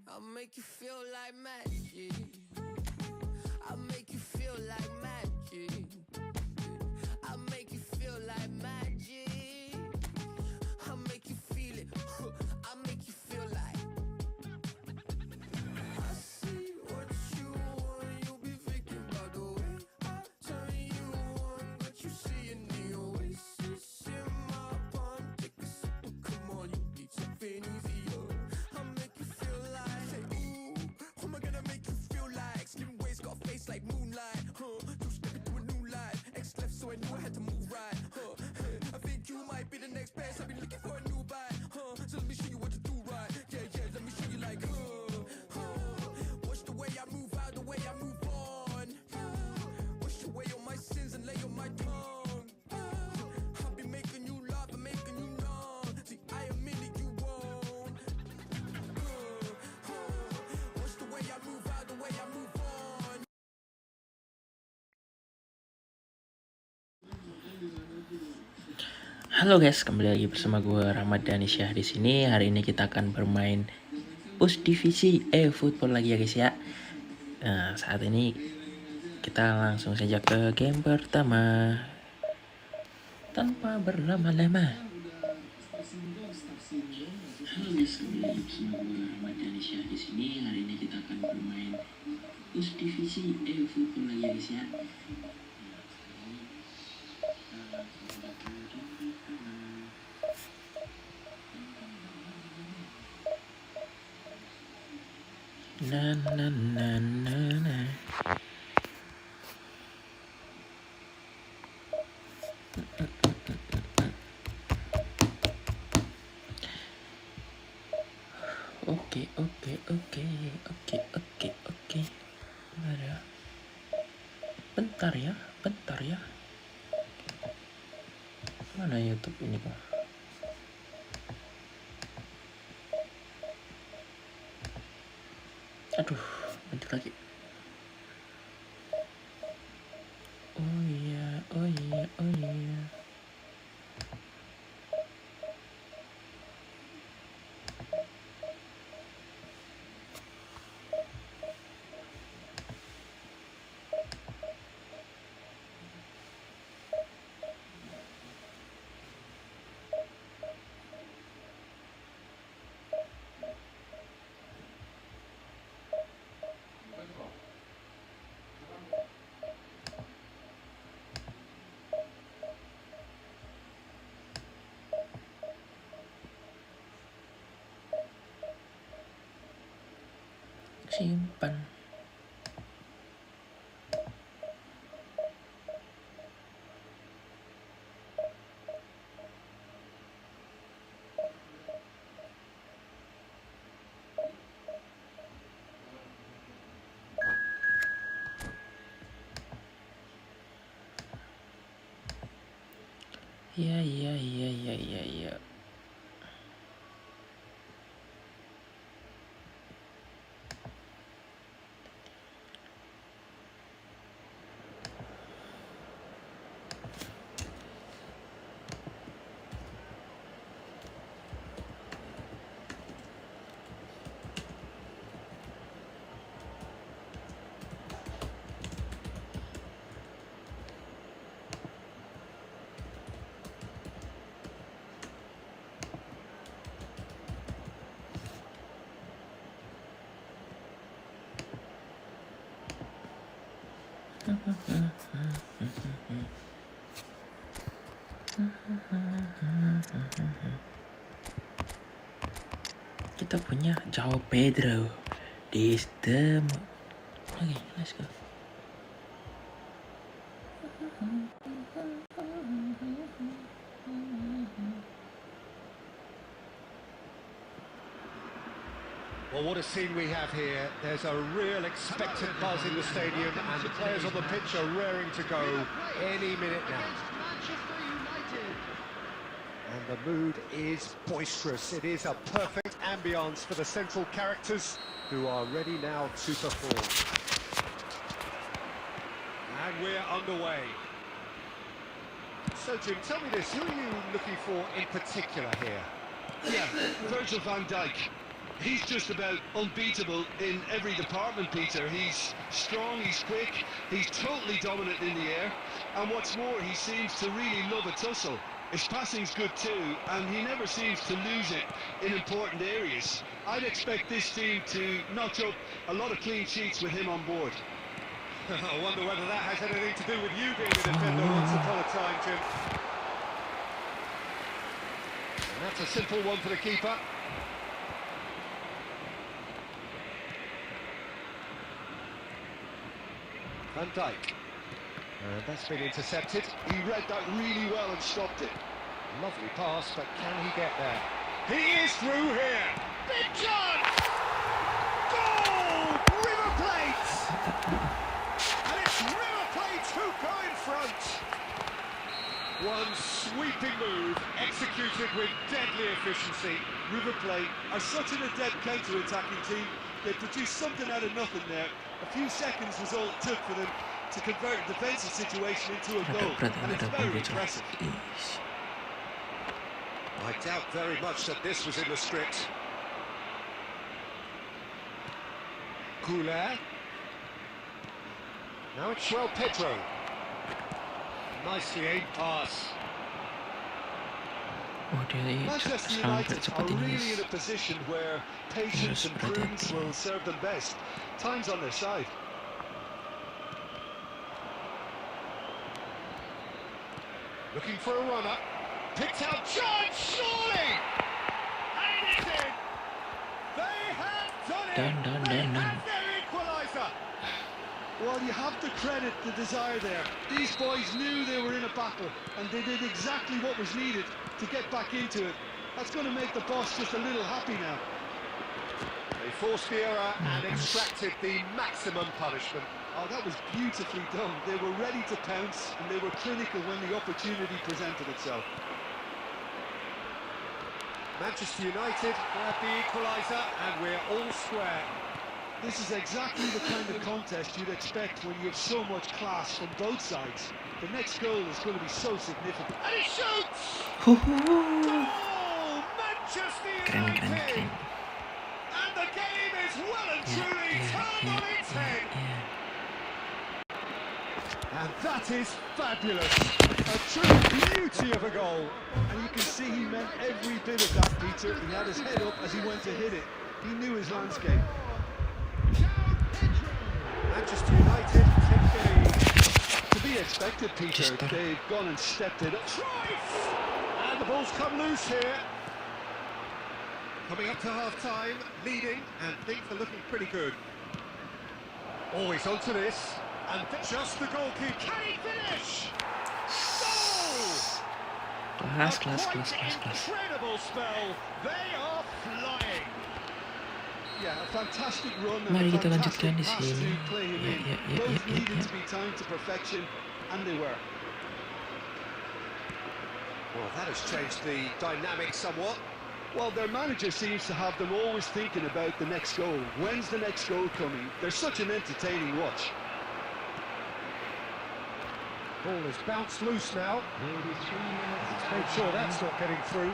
I'll make you feel like magic. I'll make you feel like magic. I'll make you feel like magic. I'll make you feel it. I'll make you feel like. I see what you want. You'll be thinking about the way I turn you on. But you see it in the oasis in my palm. Take a sip, come on, you need something easier. I'll make you feel like. Say, ooh, who am I gonna make you feel like? Slim waist, got a face like moonlight. Two step into a new life. Ex left, so I knew I had to move right. I think you might be the next best. I've been looking for a new bite. So let me show you what to do right. Yeah, yeah, let me show you like. Watch the way I move out, the way I move on. Wash away all my sins and lay on my tongue. I'll be making you laugh and making you numb. See, I admit it, you won't. Watch the way I move out, the way I move on. Halo guys, kembali lagi bersama gue Ramadan Syah di sini. Hari ini kita akan bermain push divisi EFootball lagi ya guys ya. Nah, saat ini kita langsung saja ke game pertama tanpa berlama-lama. Halo guys, kembali lagi bersama gue Ramadan Syah di sini. Hari ini kita akan bermain push divisi EFootball lagi ya guys ya. Na na na na na. Oke. Ada. Bentar ya. Mana YouTube ini kok? Aduh, bentar lagi. Oh iya. Simpan. Ya. Kita punya João Pedro di sistem. Oke, let's go. Well, what a scene we have here. There's a real expectant buzz in the stadium and the players on the pitch are raring to go any minute now. And the mood is boisterous. It is a perfect ambience for the central characters who are ready now to perform. And we're underway. So, Jim, tell me this, who are you looking for in particular here? Yeah, Virgil van Dijk. He's just about unbeatable in every department, Peter. He's strong, he's quick, he's totally dominant in the air, and what's more, he seems to really love a tussle. His passing's good too, and he never seems to lose it in important areas. I'd expect this team to notch up a lot of clean sheets with him on board. I wonder whether that has anything to do with you being a defender once upon a time, Jim. And that's a simple one for the keeper. Van Dijk. And that's been intercepted. He read that really well and stopped it. Lovely pass, but can he get there? He is through here. Big chance! Goal! River Plate! And it's River Plate who go in front. One sweeping move, executed with deadly efficiency. River Plate are such an adept counter-attacking team. They produced something out of nothing there. A few seconds was all it took for them to convert a defensive situation into a goal, and it's very impressive. I doubt very much that this was in the script. Goulart. Now it's João Pedro. Nicely aimed pass. Oh, dia Manchester serang United are cepat ini, really guys. in a position where patience and prudence will serve them best. Time's on their side. Looking for a runner. Picked out chance, surely! And it's in! They have done it! Done. They have their equaliser! Well, you have to credit the desire there. These boys knew they were in a battle, and they did exactly what was needed to get back into it. That's going to make the boss just a little happy now. They forced the error and extracted the maximum punishment. Oh, that was beautifully done. They were ready to pounce, and they were clinical when the opportunity presented itself. Manchester United grab the equaliser, and we're all square. This is exactly the kind of contest you'd expect when you have so much class from both sides. The next goal is going to be so significant. And he shoots! Huhu. Goal! Manchester United! Keren. And the game is well and truly turned on its head! And that is fabulous! A true beauty of a goal! And you can see he meant every bit of that, Peter. He had his head up as he went to hit it. He knew his landscape. Manchester United take the lead. To be expected, Peter. They've gone and stepped it up. And the ball's come loose here. Coming up to half-time, leading, and things are looking pretty good. Always onto this, and just the goalkeeper. Can he finish? Goal! Kelas. Incredible spell. They are flying. Yeah, a fantastic run and Mari a kita fantastic lanjutkan di pass sini. to play him in. Both needed to be timed to perfection, and they were. Well, that has changed the dynamic somewhat. Well, their manager seems to have them always thinking about the next goal. When's the next goal coming? They're such an entertaining watch. Ball is bounced loose now. Let's make sure that's not getting through.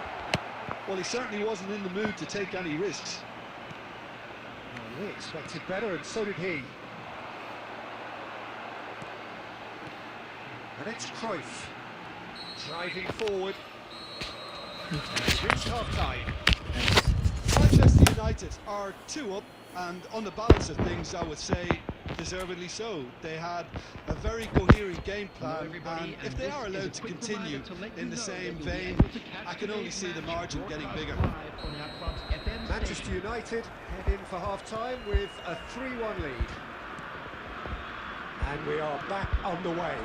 Well, he certainly wasn't in the mood to take any risks. Well, we expected better, and so did he. And it's Cruyff driving forward. Reached half-time. Manchester United are 2 up, and on the balance of things, I would say deservedly so. They had a very coherent game plan, and if they are allowed to continue in the same vein, I can only see the margin getting bigger. Manchester United head in for half-time with a 3-1 lead. And we are back underway.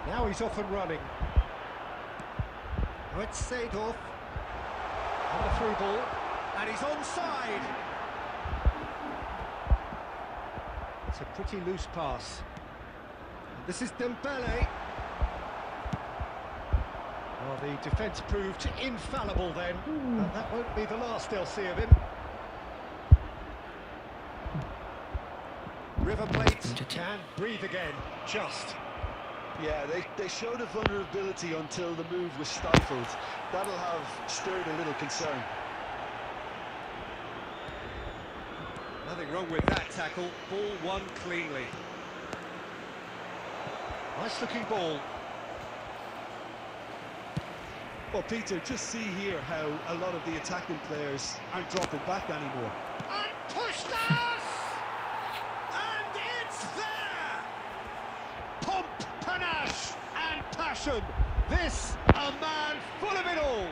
Now he's off and running. Now it's Seedorf. On the through ball. And he's onside. It's a pretty loose pass. And this is Dembele. Well, the defence proved infallible then. And that won't be the last they'll see of him. River Plate can breathe again. Just. Yeah, they showed a vulnerability until the move was stifled. That'll have stirred a little concern. Nothing wrong with that tackle. Ball won cleanly. Nice looking ball. Well, Peter, just see here how a lot of the attacking players aren't dropping back anymore. And pushed us! And it's there! Pomp, panache and passion. This a man full of it all.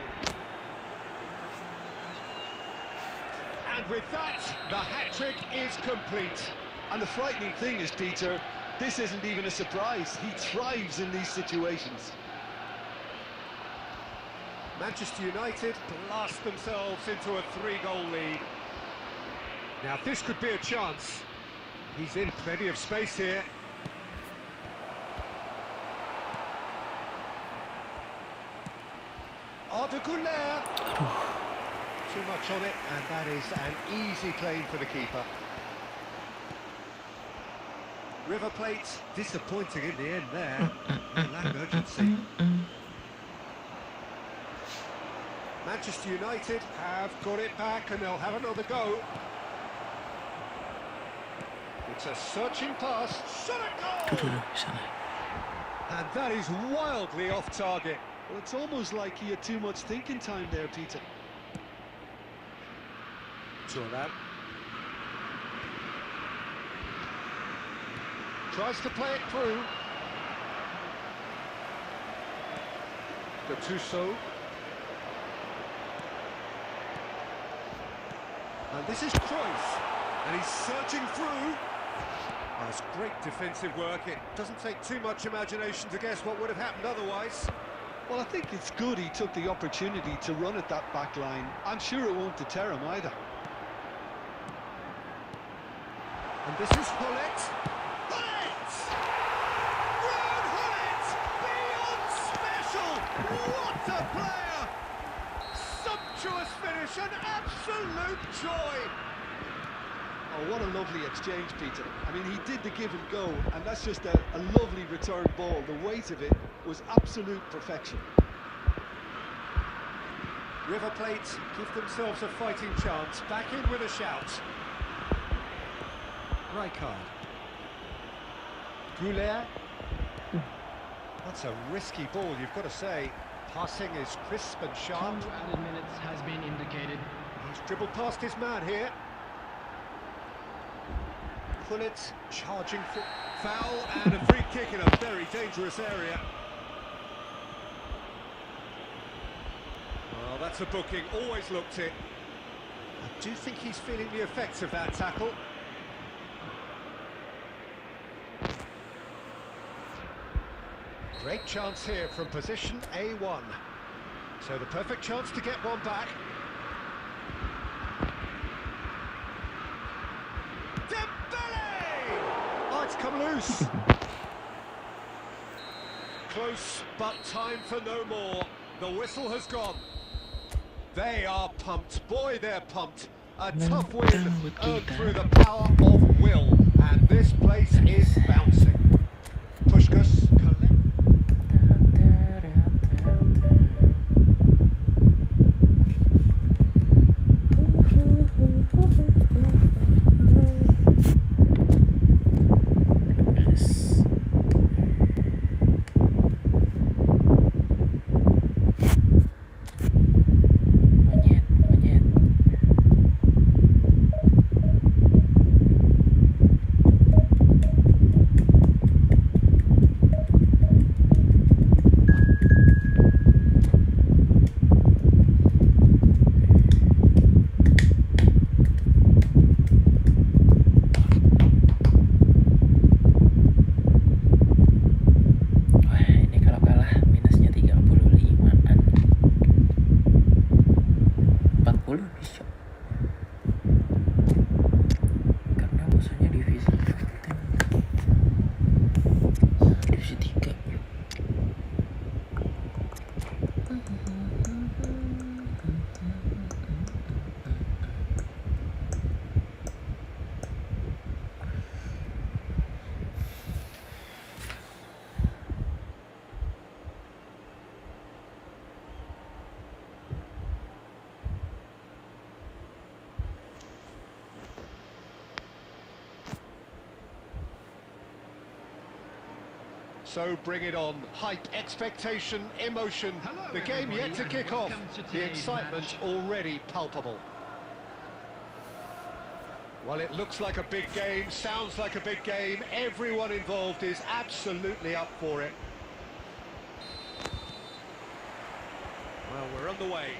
And with that, the hat-trick is complete. And the frightening thing is, Peter, this isn't even a surprise. He thrives in these situations. Manchester United blast themselves into a 3-goal lead. Now this could be a chance. He's in plenty of space here. Arda Güler. Too much on it, and that is an easy claim for the keeper. River Plate disappointing in the end there. A lack of urgency. Manchester United have got it back and they'll have another go. It's a searching pass. Shot a goal! And that is wildly off target. Well, it's almost like he had too much thinking time there, Peter. That. Tries to play it through. Gattuso. And this is Cruyff. And he's searching through. Oh, it's great defensive work. It doesn't take too much imagination to guess what would have happened otherwise. Well, I think it's good he took the opportunity to run at that back line. I'm sure it won't deter him either. And this is Hullet. Hullet! Ron Hullet! Beyond special! What a player! Sumptuous finish, an absolute joy! Oh, what a lovely exchange, Peter. I mean, he did the give and go, and that's just a lovely return ball. The weight of it was absolute perfection. River Plate give themselves a fighting chance. Back in with a shout. Rijkaard. Güler. That's a risky ball, you've got to say. Passing is crisp and sharp. Time to added minutes has been indicated. He's dribbled past his man here. Hullet charging for foul and a free kick in a very dangerous area. Well, that's a booking, always looked it. I do think he's feeling the effects of that tackle. Great chance here from position A1. So the perfect chance to get one back. Dembele! Oh, it's come loose. Close, but time for no more. The whistle has gone. They are pumped. Boy, they're pumped. A tough win earned through the power of will. And this place is bouncing. Pushkas. So bring it on. Hype, expectation, emotion. The game yet to kick off. The excitement already palpable. Well, it looks like a big game, sounds like a big game. Everyone involved is absolutely up for it. Well, we're underway.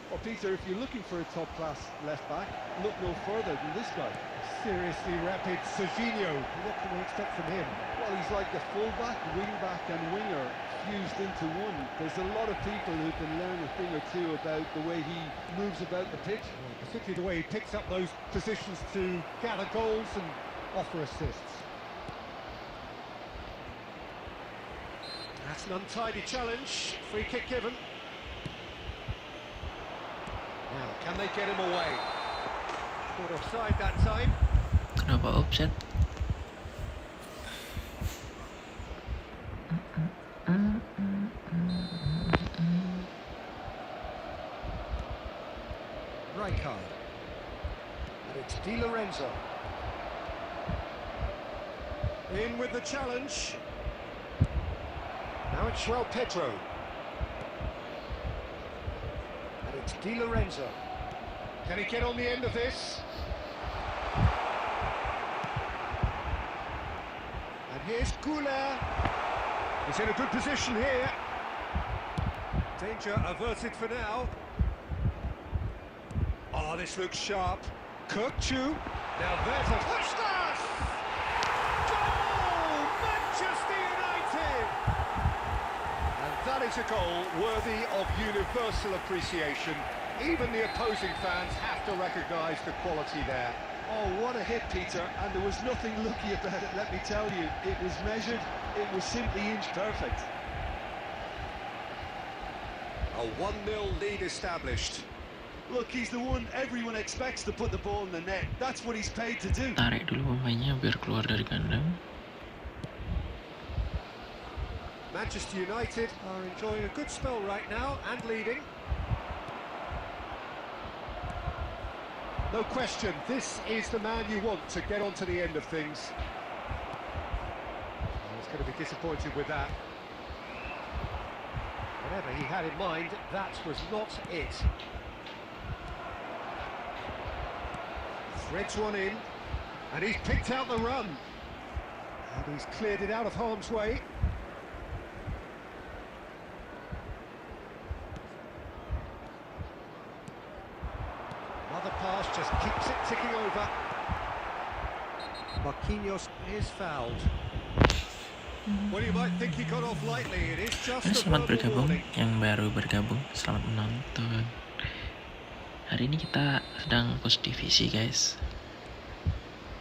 Well, Peter, if you're looking for a top-class left-back, look no further than this guy. Seriously rapid Serginho. What can we expect from him? Well, he's like the full-back, wing-back and winger fused into one. There's a lot of people who can learn a thing or two about the way he moves about the pitch. Well, particularly the way he picks up those positions to gather goals and offer assists. That's an untidy challenge. Free kick given. Now, can they get him away? Caught offside that time. Kenapa offset? Rijkaard. And it's Di Lorenzo. In with the challenge. Now it's João Pedro. And it's Di Lorenzo. Can he get on the end of this? And here's Goulart. He's in a good position here. Danger averted for now. Oh, this looks sharp. Kirkchu. Now there's a touchdown! Goal! Manchester United! And that is a goal worthy of universal appreciation. Even the opposing fans have to recognise the quality there. Oh, what a hit, Peter, and there was nothing lucky about it, let me tell you. It was measured, it was simply inch perfect. A 1-0 lead established. Look, he's the one everyone expects to put the ball in the net. That's what he's paid to do. Tarik dulu pemainnya biar keluar dari kandang. Manchester United are enjoying a good spell right now and leading. No question, this is the man you want to get onto the end of things. He's going to be disappointed with that. Whatever he had in mind, that was not it. Threads one in, and he's picked out the run. And he's cleared it out of harm's way. Another pass just keeps it ticking over. Marquinhos is fouled. Well, you might think he got off lightly. It is just a Selamat verbal bergabung warning. yang baru bergabung, selamat menonton. Hari ini kita sedang push divisi, guys.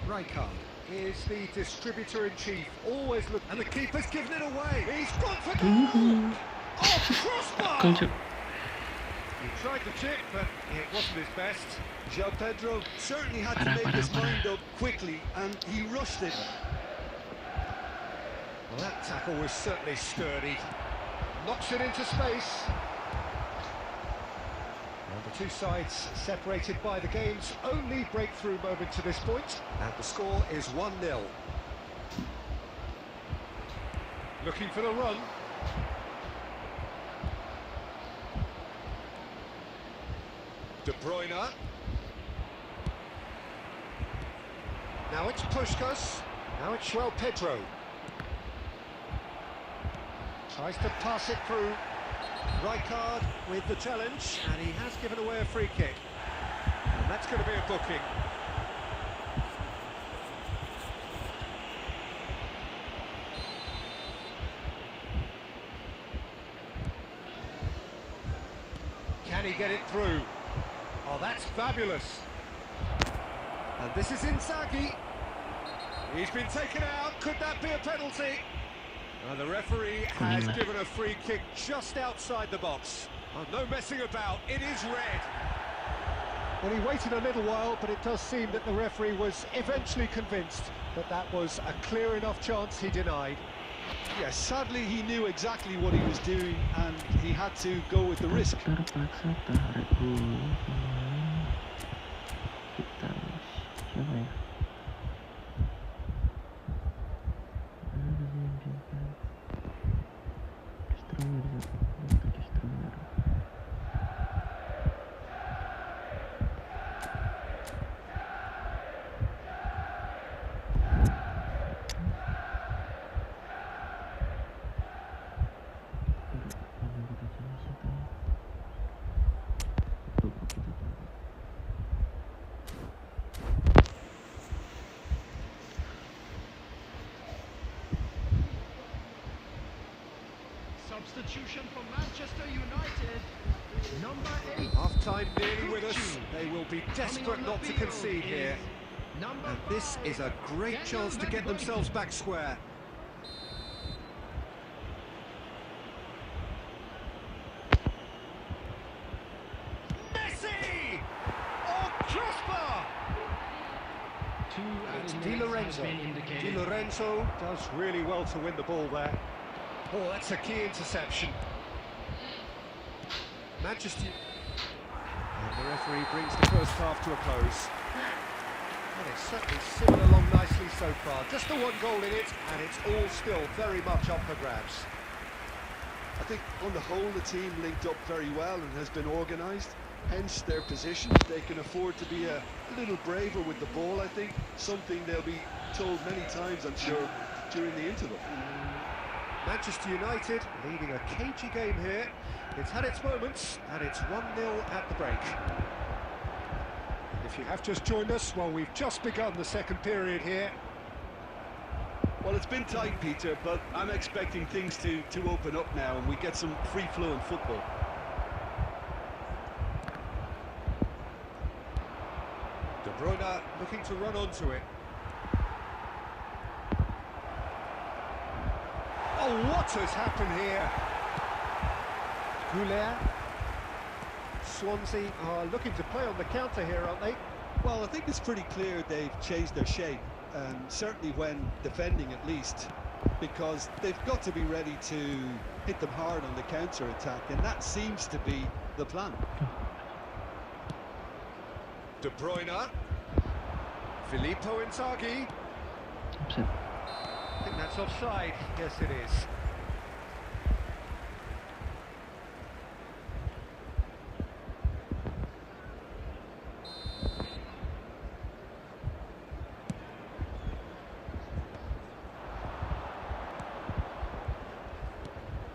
Rijkaard is the distributor-in-chief. Always look, and the keeper's given it away. He's gone for goal. Off crossbar. He tried to chip, but it wasn't his best. João Pedro certainly had to Parah, make parah, his parah. mind up quickly, and he rushed it. Well, that tackle was certainly sturdy. Knocks it into space. Well, the two sides separated by the game's only breakthrough moment to this point, and the score is 1-0. Looking for the run. De Bruyne. Now it's Puskás. Now it's João Pedro. Tries to pass it through. Rijkaard with the challenge, and he has given away a free kick. And that's going to be a booking. Can he get it through? Oh, that's fabulous. And this is Inzaghi. He's been taken out. Could that be a penalty? And the referee has given a free kick just outside the box. Oh, no messing about. It is red. Well, he waited a little while, but it does seem that the referee was eventually convinced that that was a clear enough chance he denied. Yeah, sadly he knew exactly what he was doing, and he had to go with the risk. Terpaksa tarik dulu. Kita siapa ya? Substitution for Manchester United. Number 8. Half-time nearly with us. They will be desperate not to concede here. And this is a great chance to get themselves back square. Messi! Oh, crossbar! It's Di Lorenzo. Di Lorenzo does really well to win the ball there. Oh, that's a key interception. Manchester. And the referee brings the first half to a close. And it's certainly simmered along nicely so far. Just the one goal in it, and it's all still very much up for grabs. I think on the whole the team linked up very well and has been organised, hence their position. They can afford to be a little braver with the ball, I think, something they'll be told many times, I'm sure, during the interval. Manchester United leading a cagey game here. It's had its moments, and it's 1-0 at the break. If you have just joined us, well, we've just begun the second period here. Well, it's been tight, Peter, but I'm expecting things to open up now and we get some free-flowing football. De Bruyne looking to run onto it. Oh, what has happened here? Goulet. Swansea are looking to play on the counter here, aren't they? Well, I think it's pretty clear they've changed their shape, certainly when defending at least, because they've got to be ready to hit them hard on the counter-attack, and that seems to be the plan. De Bruyne. Filippo Inzaghi. I think that's offside. Yes, it is.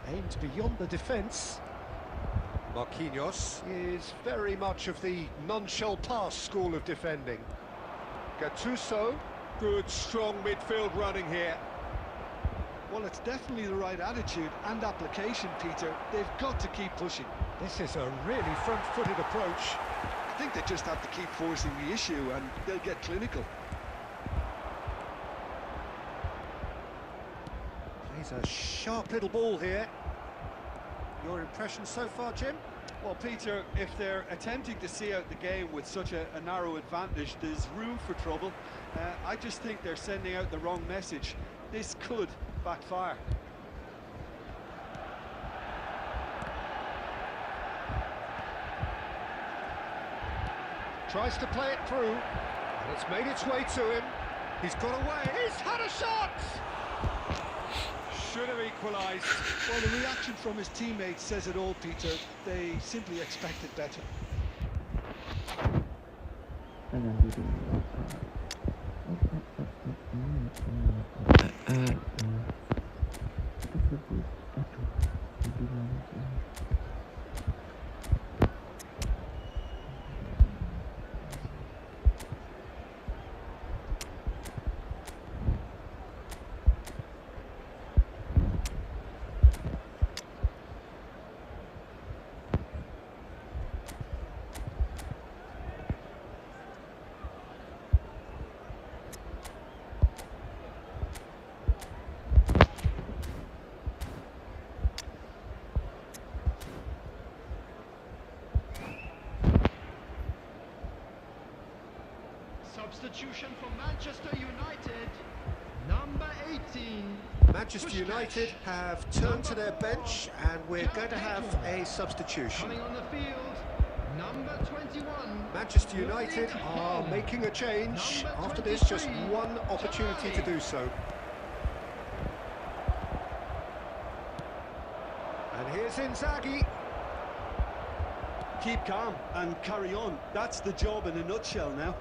Aimed beyond the defence. Marquinhos is very much of the non-shall-pass school of defending. Gattuso, good strong midfield running here. Well, it's definitely the right attitude and application, Peter. They've got to keep pushing. This is a really front-footed approach. I think they just have to keep forcing the issue and they'll get clinical. Plays a sharp little ball here. Your impression so far, Jim? Well, Peter, if they're attempting to see out the game with such a narrow advantage, there's room for trouble. I just think they're sending out the wrong message. This could backfire. Tries to play it through, and it's made its way to him. He's got away. He's had a shot! Should have equalised. Well, the reaction from his teammates says it all, Peter. They simply expected better. Substitution for Manchester United. Number 18. Manchester United have turned to their bench, and we're going to have a substitution. Coming on the field, number 21. Manchester United are making a change. After this, just one opportunity to do so. And here's Inzaghi. Keep calm and carry on. That's the job in a nutshell now.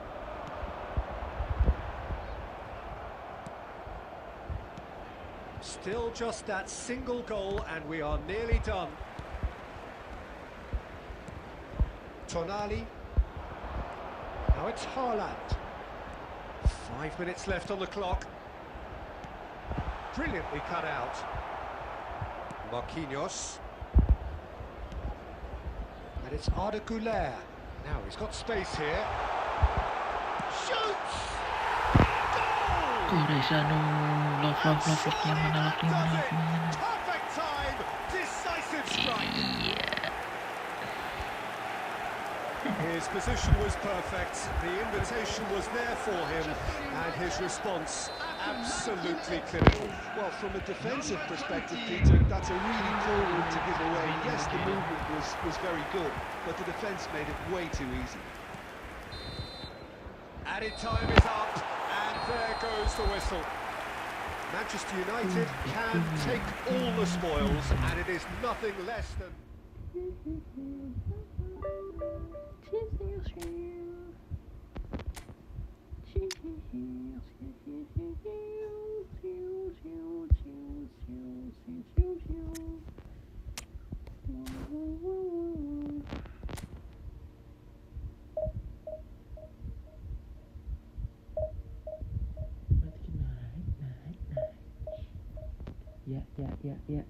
Still just that single goal, and we are nearly done. Tonali. Now it's Haaland. 5 minutes left on the clock. Brilliantly cut out. Marquinhos. And it's Arda Güler. Now he's got space here. Shoots! Goal! Love mana. Perfect time! Decisive strike! His position was perfect, the invitation was there for him, and his response absolutely clinical. Well, from a defensive perspective, Peter, that's a really poor one to give away. Yes, the movement was very good, but the defence made it way too easy. Added time is up, and there goes the whistle. Manchester United can take all the spoils, and it is nothing less than... Ya.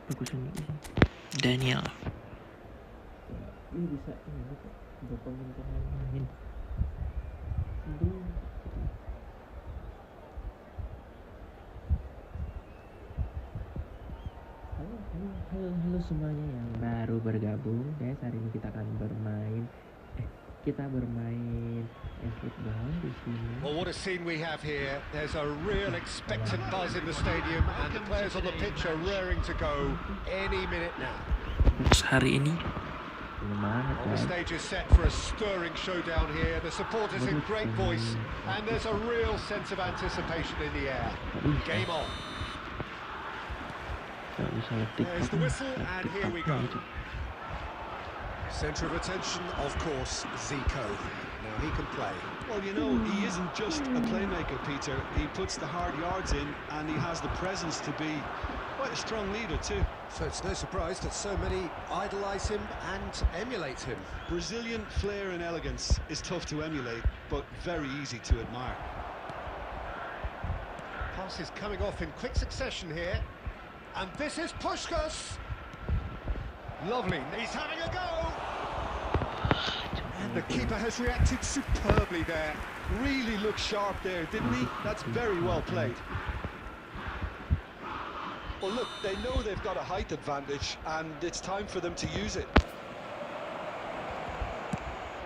Bagusan ini Daniel. Ini bisa udah pemain. Halo semuanya yang baru bergabung, guys. Hari ini kita akan bermain EFootball di sini. Well, what a scene we have here. There's a real expectant buzz in the stadium, and the players on the pitch are raring to go any minute now. Hari ini On the stage is set for a stirring showdown here. The supporters in great voice, and there's a real sense of anticipation in the air. Game on. There's the whistle, and here we go. Centre of attention, of course, Zico. Now he can play. Well, you know, he isn't just a playmaker, Peter. He puts the hard yards in, and he has the presence to be quite a strong leader too. So it's no surprise that so many idolise him and emulate him. Brazilian flair and elegance is tough to emulate, but very easy to admire. Pass is coming off in quick succession here. And this is Puskás. Lovely, he's having a go! And the keeper has reacted superbly there. Really looked sharp there, didn't he? That's very well played. Well, look, they know they've got a height advantage, and it's time for them to use it.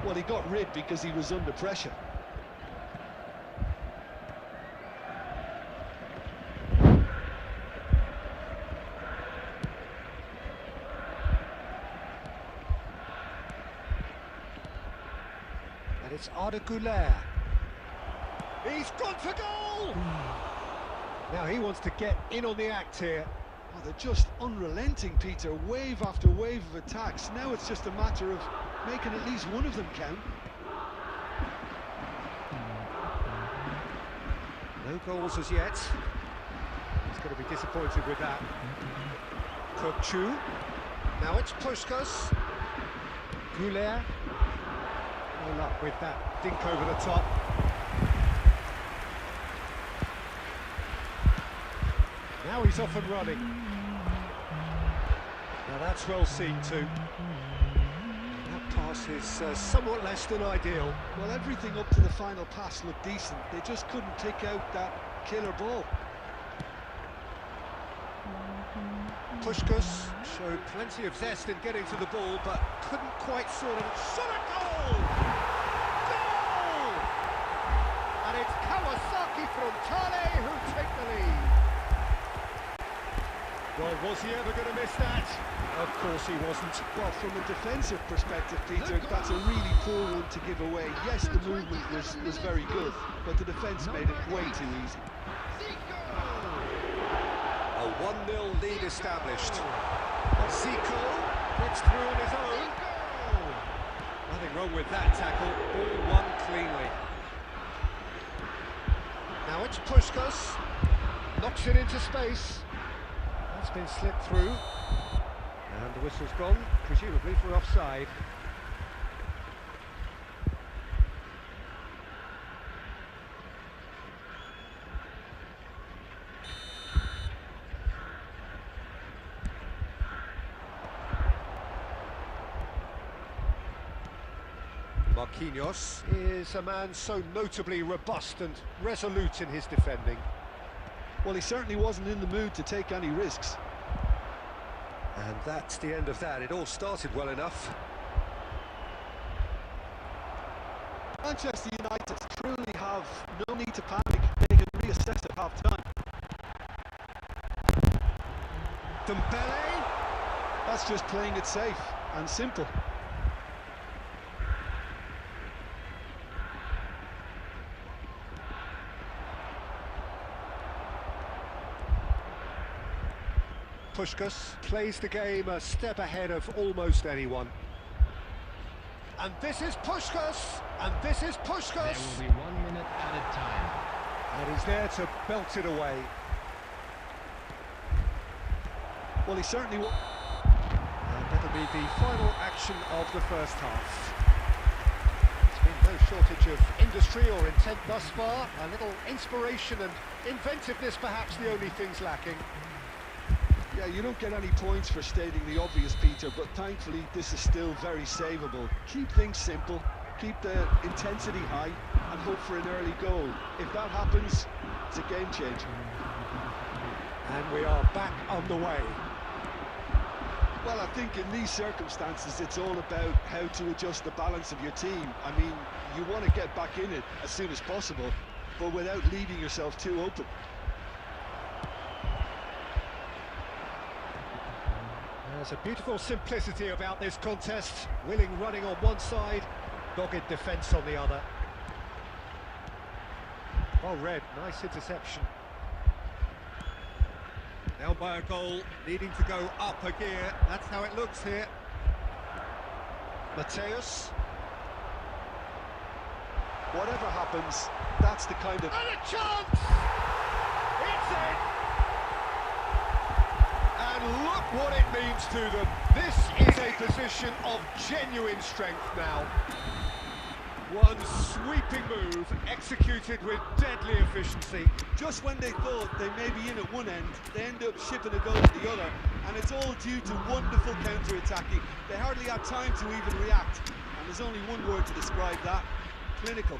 Well, he got rid because he was under pressure. And it's Arda Güler. He's gone for goal! Now he wants to get in on the act here. Oh, they're just unrelenting, Peter. Wave after wave of attacks. Now it's just a matter of making at least one of them count. No goals as yet. He's going to be disappointed with that. Kokchu. Now it's Puskás. Güler. No luck with that dink over the top. Now he's off and running. Now that's well seen too. That pass is somewhat less than ideal. Well, everything up to the final pass looked decent. They just couldn't pick out that killer ball. Puskás showed plenty of zest in getting to the ball, but couldn't quite sort of... Shot a goal! Goal! And it's Kawasaki Frontale who take the lead. Well, was he ever going to miss that? Of course he wasn't. Well, from a defensive perspective, Peter, that's a really poor one to give away. Yes, the movement was very good, but the defence made it way too easy. A 1-0 lead established. Zico gets through on his own. Nothing wrong with that tackle. All won cleanly. Now it's Puskas. Knocks it into space. That's been slipped through. And the whistle's gone, presumably for offside. Marquinhos is a man so notably robust and resolute in his defending. Well, he certainly wasn't in the mood to take any risks. And that's the end of that. It all started well enough. Manchester United truly have no need to panic. They can reassess at half-time. Dembele. That's just playing it safe and simple. Puskas plays the game a step ahead of almost anyone. And this is Puskas! And this is Puskas! There will be 1 minute added time. And he's there to belt it away. Well, he certainly will. And that'll be the final action of the first half. There's been no shortage of industry or intent thus far. A little inspiration and inventiveness perhaps the only things lacking. Yeah, you don't get any points for stating the obvious, Peter, but thankfully this is still very savable. Keep things simple, keep the intensity high, and hope for an early goal. If that happens, it's a game changer. And we are back on the way. Well, I think in these circumstances it's all about how to adjust the balance of your team. I mean, you want to get back in it as soon as possible, but without leaving yourself too open. There's a beautiful simplicity about this contest. Willing running on one side, dogged defence on the other. Well read, nice interception. Down by a goal, needing to go up a gear. That's how it looks here. Mateus. Whatever happens, that's the kind of... And a chance! It's in! And look what it means to them. This is a position of genuine strength now. One sweeping move, executed with deadly efficiency. Just when they thought they may be in at one end, they end up shipping a goal to the other, and it's all due to wonderful counter-attacking. They hardly had time to even react, and there's only one word to describe that: clinical.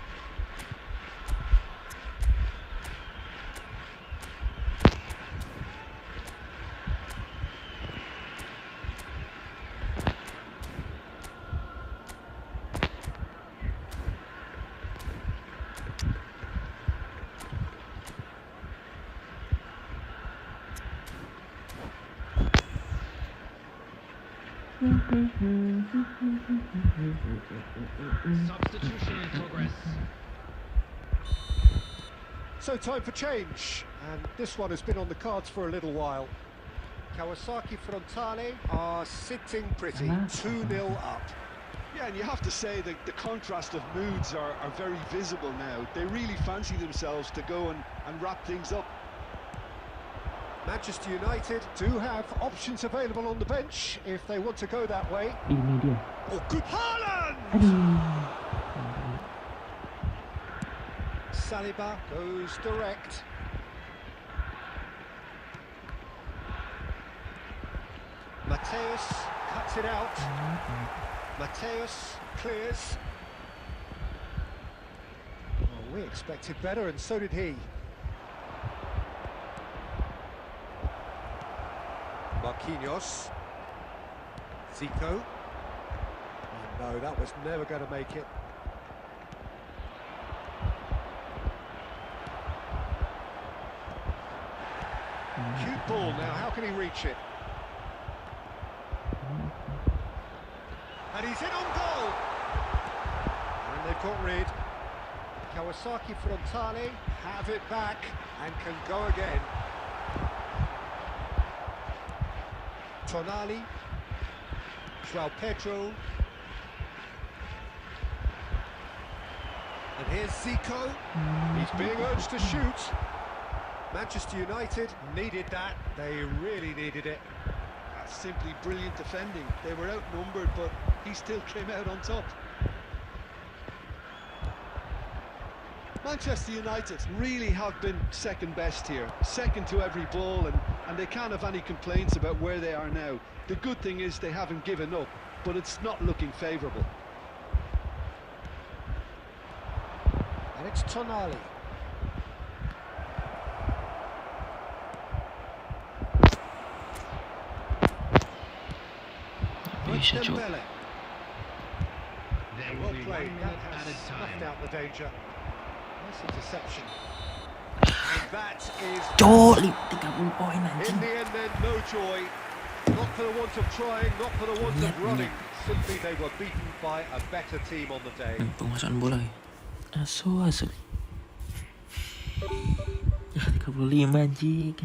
Substitution in progress. So time for change, and this one has been on the cards for a little while. Kawasaki Frontale are sitting pretty, 2-0 up. Yeah, and you have to say that the contrast of moods are very visible now. They really fancy themselves to go and wrap things up. Manchester United do have options available on the bench if they want to go that way. Ini dia. Oh, good Haaland! Aduh. Saliba goes direct. Mateus cuts it out. Mateus clears. Well, we expected better, and so did he. Marquinhos. Zico. Oh, no, that was never going to make it. Cute ball now, how can he reach it? And he's in on goal! And they've got rid. Kawasaki Frontale have it back and can go again. Tonali, João Pedro. And here's Zico. He's being urged to shoot. Manchester United needed that. They really needed it. That's simply brilliant defending. They were outnumbered, but he still came out on top. Manchester United really have been second best here, second to every ball, and they can't have any complaints about where they are now. The good thing is they haven't given up, but it's not looking favourable. And it's Tonali. Bisa cuk. Dembele. There Well will be 1 played, that minute has added snuffed time. out the danger. Nice interception. And that is... Cuk, 30 poin In anjing. the end then, no joy. Not for the want of trying, not for the want of running. Simply they were beaten by a better team on the day. Penguasaan bola ya. Asu. Ya 35 anjing.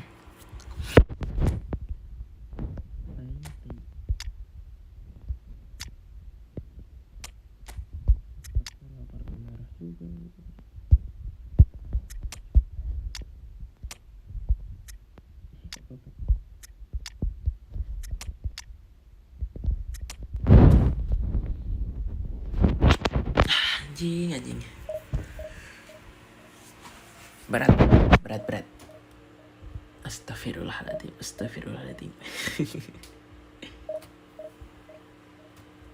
Anjing. Berat. Astagfirullahaladzim.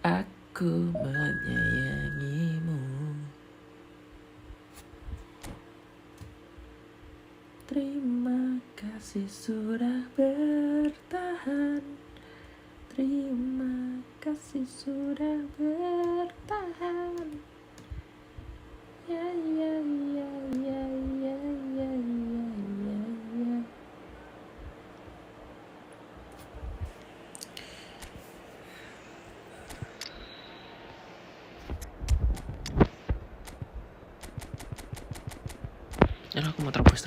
Aku menyayangimu. Terima kasih sudah bertahan. Terima kasih sudah bertahan. Ya. Dan aku mau terobos.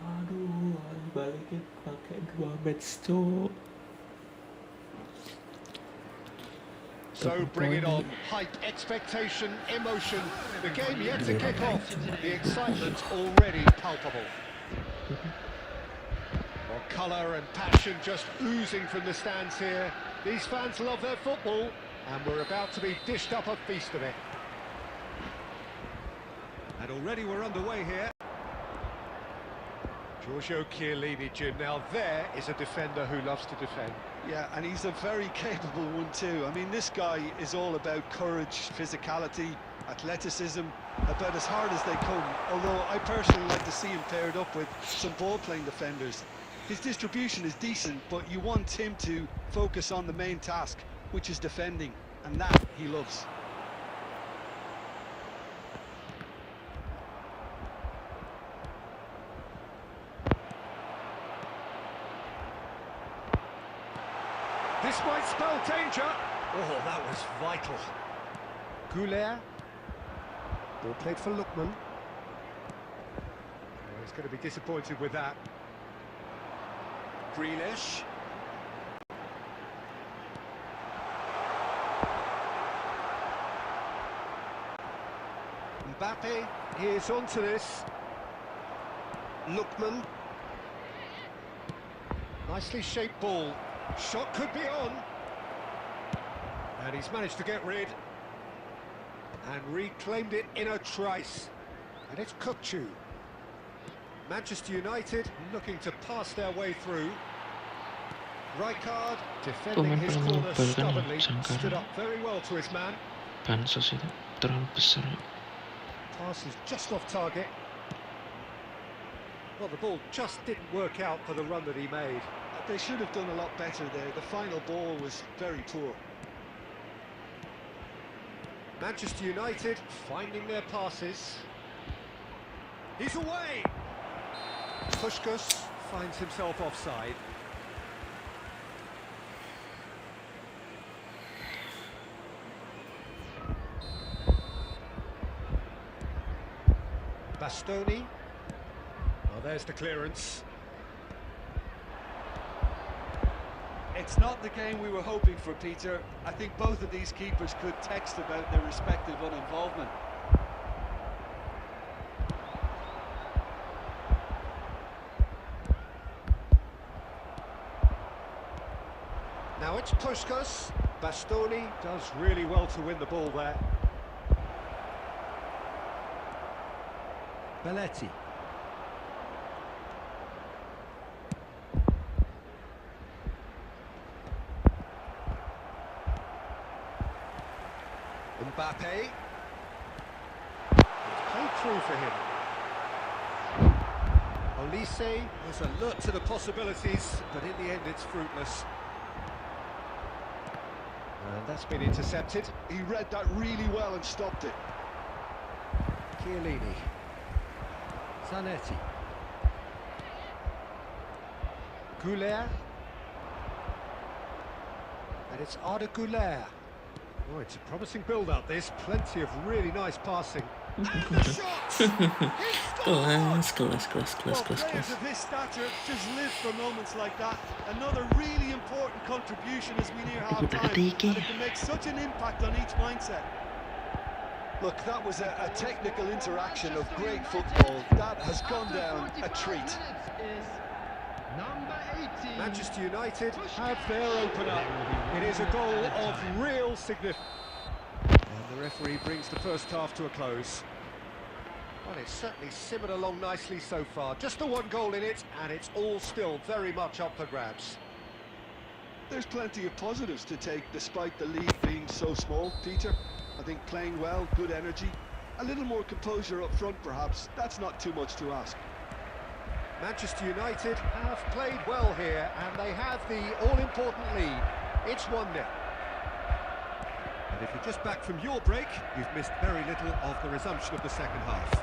Aduh, balikin pakai 2 match cuk. So bring it on. Hype, expectation, emotion. The game yet to kick off. The excitement already palpable. Well, colour and passion just oozing from the stands here. These fans love their football, and we're about to be dished up a feast of it. And already we're underway here. Giorgio Chiellini, Jim. Now there is a defender who loves to defend. Yeah, and he's a very capable one too. I mean, this guy is all about courage, physicality, athleticism, about as hard as they come. Although I personally like to see him paired up with some ball-playing defenders. His distribution is decent, but you want him to focus on the main task, which is defending, and that he loves. This might spell danger. Oh, that was vital. Goulet. Ball played for Lookman. Oh, he's going to be disappointed with that. Grealish. Mbappe, he is onto this. Lookman. Nicely shaped ball. Shot could be on. And he's managed to get rid. And reclaimed it in a trice. And it's Kukçu. Manchester United looking to pass their way through. Rijkaard defending his corner stubbornly. Stood up very well to his man. Pansos itu terlalu besar. Pass is just off target. Well, the ball just didn't work out for the run that he made. They should have done a lot better there. The final ball was very poor. Manchester United finding their passes. He's away! Puskás finds himself offside. Bastoni. Well, there's the clearance. It's not the game we were hoping for, Peter. I think both of these keepers could text about their respective uninvolvement. Now it's Puskás. Bastoni does really well to win the ball there. Belletti. Mbappe. It's played through for him. Olise was alert to the possibilities, but in the end it's fruitless. And that's been intercepted. He read that really well and stopped it. Chiellini. Zanetti. Goulet. And it's Arda Goulet. Oh, it's a promising build-up, this. Plenty of really nice passing. And the shots! He scored! Class. Players of his stature just live for moments like that. Another really important contribution as we near half-time. And it can make such an impact on each mindset. Look, that was a technical interaction of great football. That has gone down a treat. Number 18. Manchester United have their opener. It is a goal of real significance. And the referee brings the first half to a close. Well, it's certainly simmered along nicely so far. Just the one goal in it, and it's all still very much up for grabs. There's plenty of positives to take despite the lead being so small, Peter. I think playing well, good energy, a little more composure up front perhaps. That's not too much to ask. Manchester United have played well here, and they have the all-important lead. It's 1-0. And if you're just back from your break, you've missed very little of the resumption of the second half.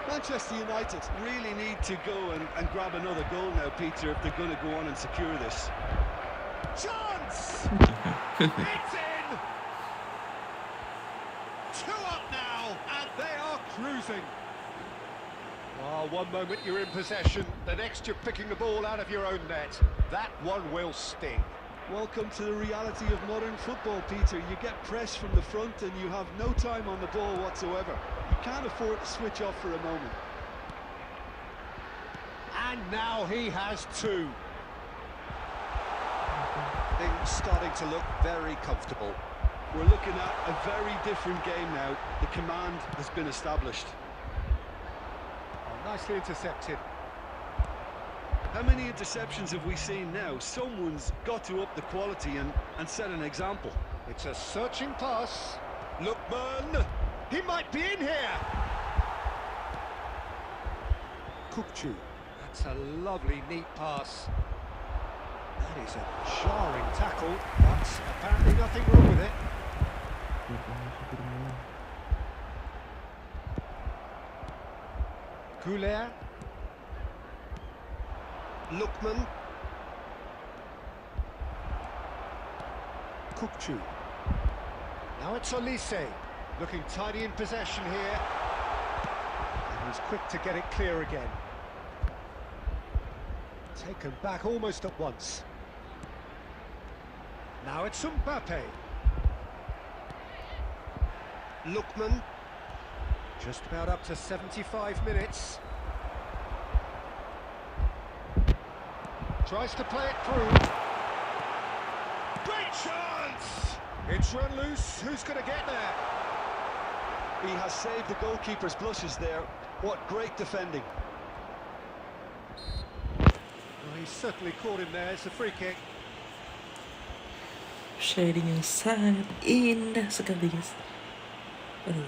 Manchester United really need to go and grab another goal now, Peter, if they're going to go on and secure this. Chance! It's in! 2 up now, and they are cruising. Oh, one moment you're in possession, the next you're picking the ball out of your own net. That one will sting. Welcome to the reality of modern football, Peter. You get pressed from the front and you have no time on the ball whatsoever. You can't afford to switch off for a moment. And now he has 2. Things starting to look very comfortable. We're looking at a very different game now. The command has been established. Nicely intercepted. How many interceptions have we seen now? Someone's got to up the quality and set an example. It's a searching pass. Lookman! He might be in here! Kukçu. That's a lovely, neat pass. That is a jarring tackle, but apparently nothing wrong with it. Goulet. Lookman. Kukçu. Now it's Olise, looking tidy in possession here. And he's quick to get it clear again. Taken back almost at once. Now it's Mbappe. Lookman. Just about up to 75 minutes. Tries to play it through. Great chance! It's run loose. Who's going to get there? He has saved the goalkeeper's blushes there. What great defending. Well, he's certainly caught him there. It's a free kick. Shading yang sangat indah sekali, guys. Aduh,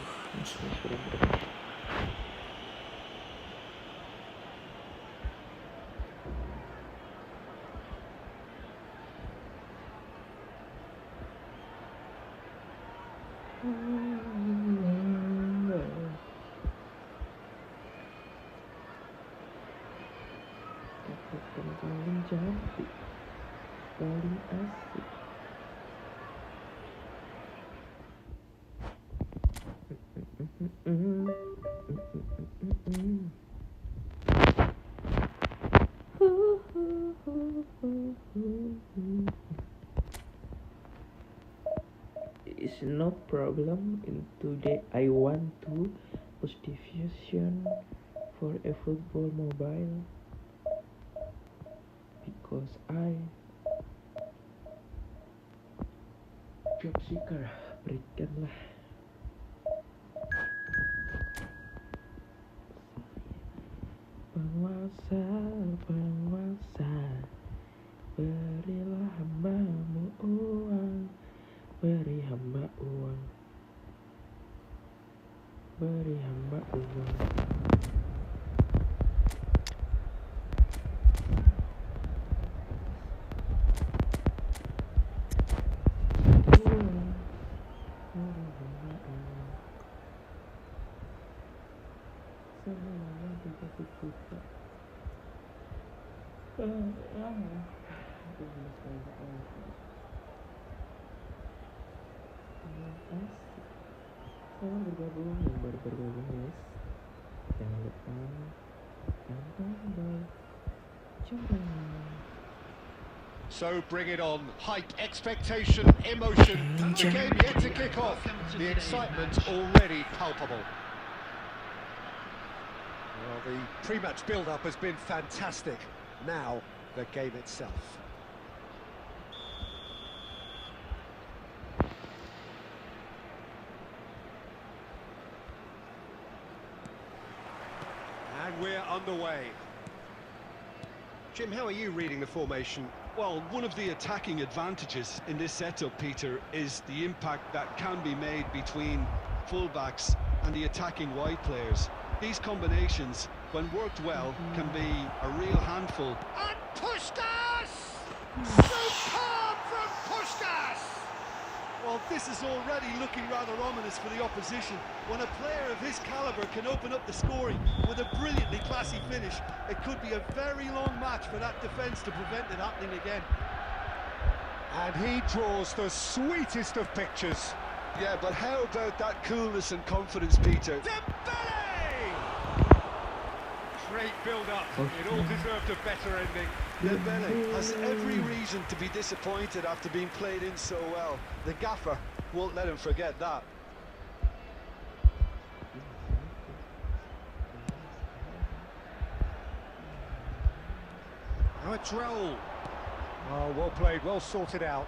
Katakan paling cantik, paling asik. It's no problem. In today I want to post division for EFootball mobile because I job seeker. Berikanlah penguasa, penguasa, berilah hambamu uang, beri hamba uang, beri hamba uang. Semuanya 30 juta. Selamat bergabung yang baru bergabung, guys. Jangan lupa tekan tombol join. So bring it on. Hype, expectation, emotion. And the game yet to kick off. The excitement already palpable. Well, the pre-match build-up has been fantastic. Now, the game itself. And we're underway. Jim, how are you reading the formation? Well, one of the attacking advantages in this setup, Peter, is the impact that can be made between fullbacks and the attacking wide players. These combinations, when worked well, can be a real handful. And Puskás! Superb from Puskás! Well, this is already looking rather ominous for the opposition. When a player of his calibre can open up the scoring with a brilliantly classy finish, it could be a very long match for that defence to prevent it happening again. And he draws the sweetest of pictures. Yeah, but how about that coolness and confidence, Peter? Dembele! Great build-up. It all deserved a better ending. Dembele has every reason to be disappointed after being played in so well. The gaffer won't let him forget that. Now it's Raul. Oh, well played, well sorted out.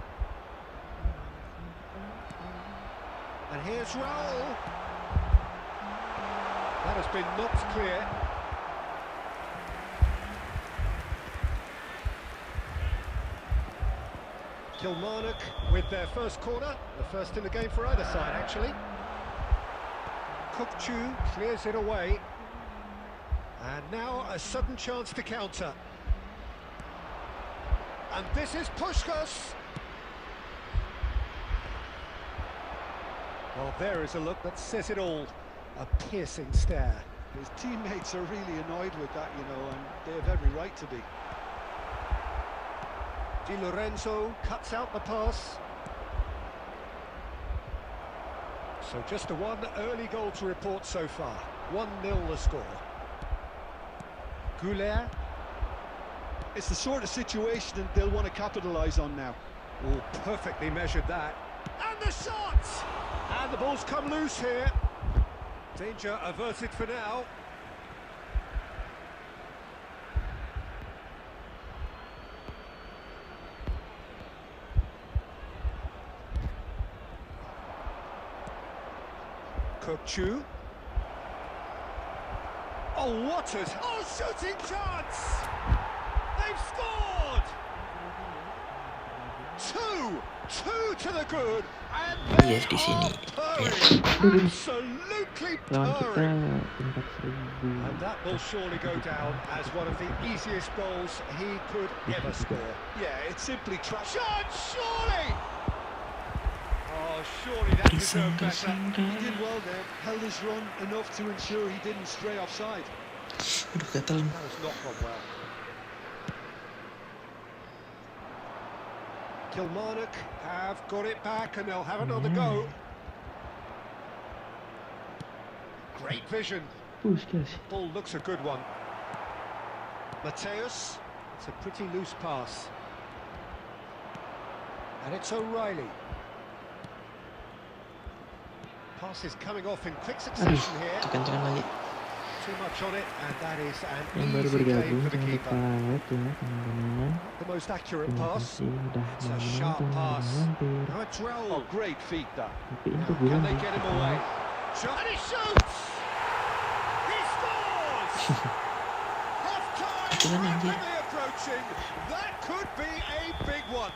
And here's Raul. That has been knocked clear. Kilmarnock with their first corner, the first in the game for either side, actually. Kukçu clears it away. And now a sudden chance to counter. And this is Puskás. Well, there is a look that says it all. A piercing stare. His teammates are really annoyed with that, you know, and they have every right to be. Di Lorenzo cuts out the pass. So just the one early goal to report so far. 1-0 the score. Goulet. It's the sort of situation that they'll want to capitalise on now. Oh, perfectly measured that. And the shot! And the ball's come loose here. Danger averted for now. Kukçu. Oh, what a... Oh, shooting chance! They've scored! Two to the good, and they Yes, di sini. purring. Absolutely Lawan kita purring. 4.000. And that will surely go down as one of the easiest goals he could ever score. Yeah, it's simply trash. Shot, surely! Oh, Surely that Kisang deserved better. He did well there, held his run enough to ensure he didn't stray offside. Aduh, gatel. That has not gone well. Kilmarnock have got it back and they'll have another go. Great vision. Kasih. Ball looks a good one. Mateus. It's a pretty loose pass. And it's O'Reilly. Pass is coming off in quick Aduh, succession here. kekencangan lagi. Too much on it, and that is Yang an baru easy game bergabung for the jangan keeper. lupa like ya teman-teman. The most accurate Terima pass. kasih udah It's mau a sharp menonton, udah pass. mampir. Now a drill. Oh, great feet that. Tapi ini Now, tuh can bilang they sih. get him away? Shot. And he shoots! He scores! Half-time Itu kan anjir. rapidly approaching. That could be a big one.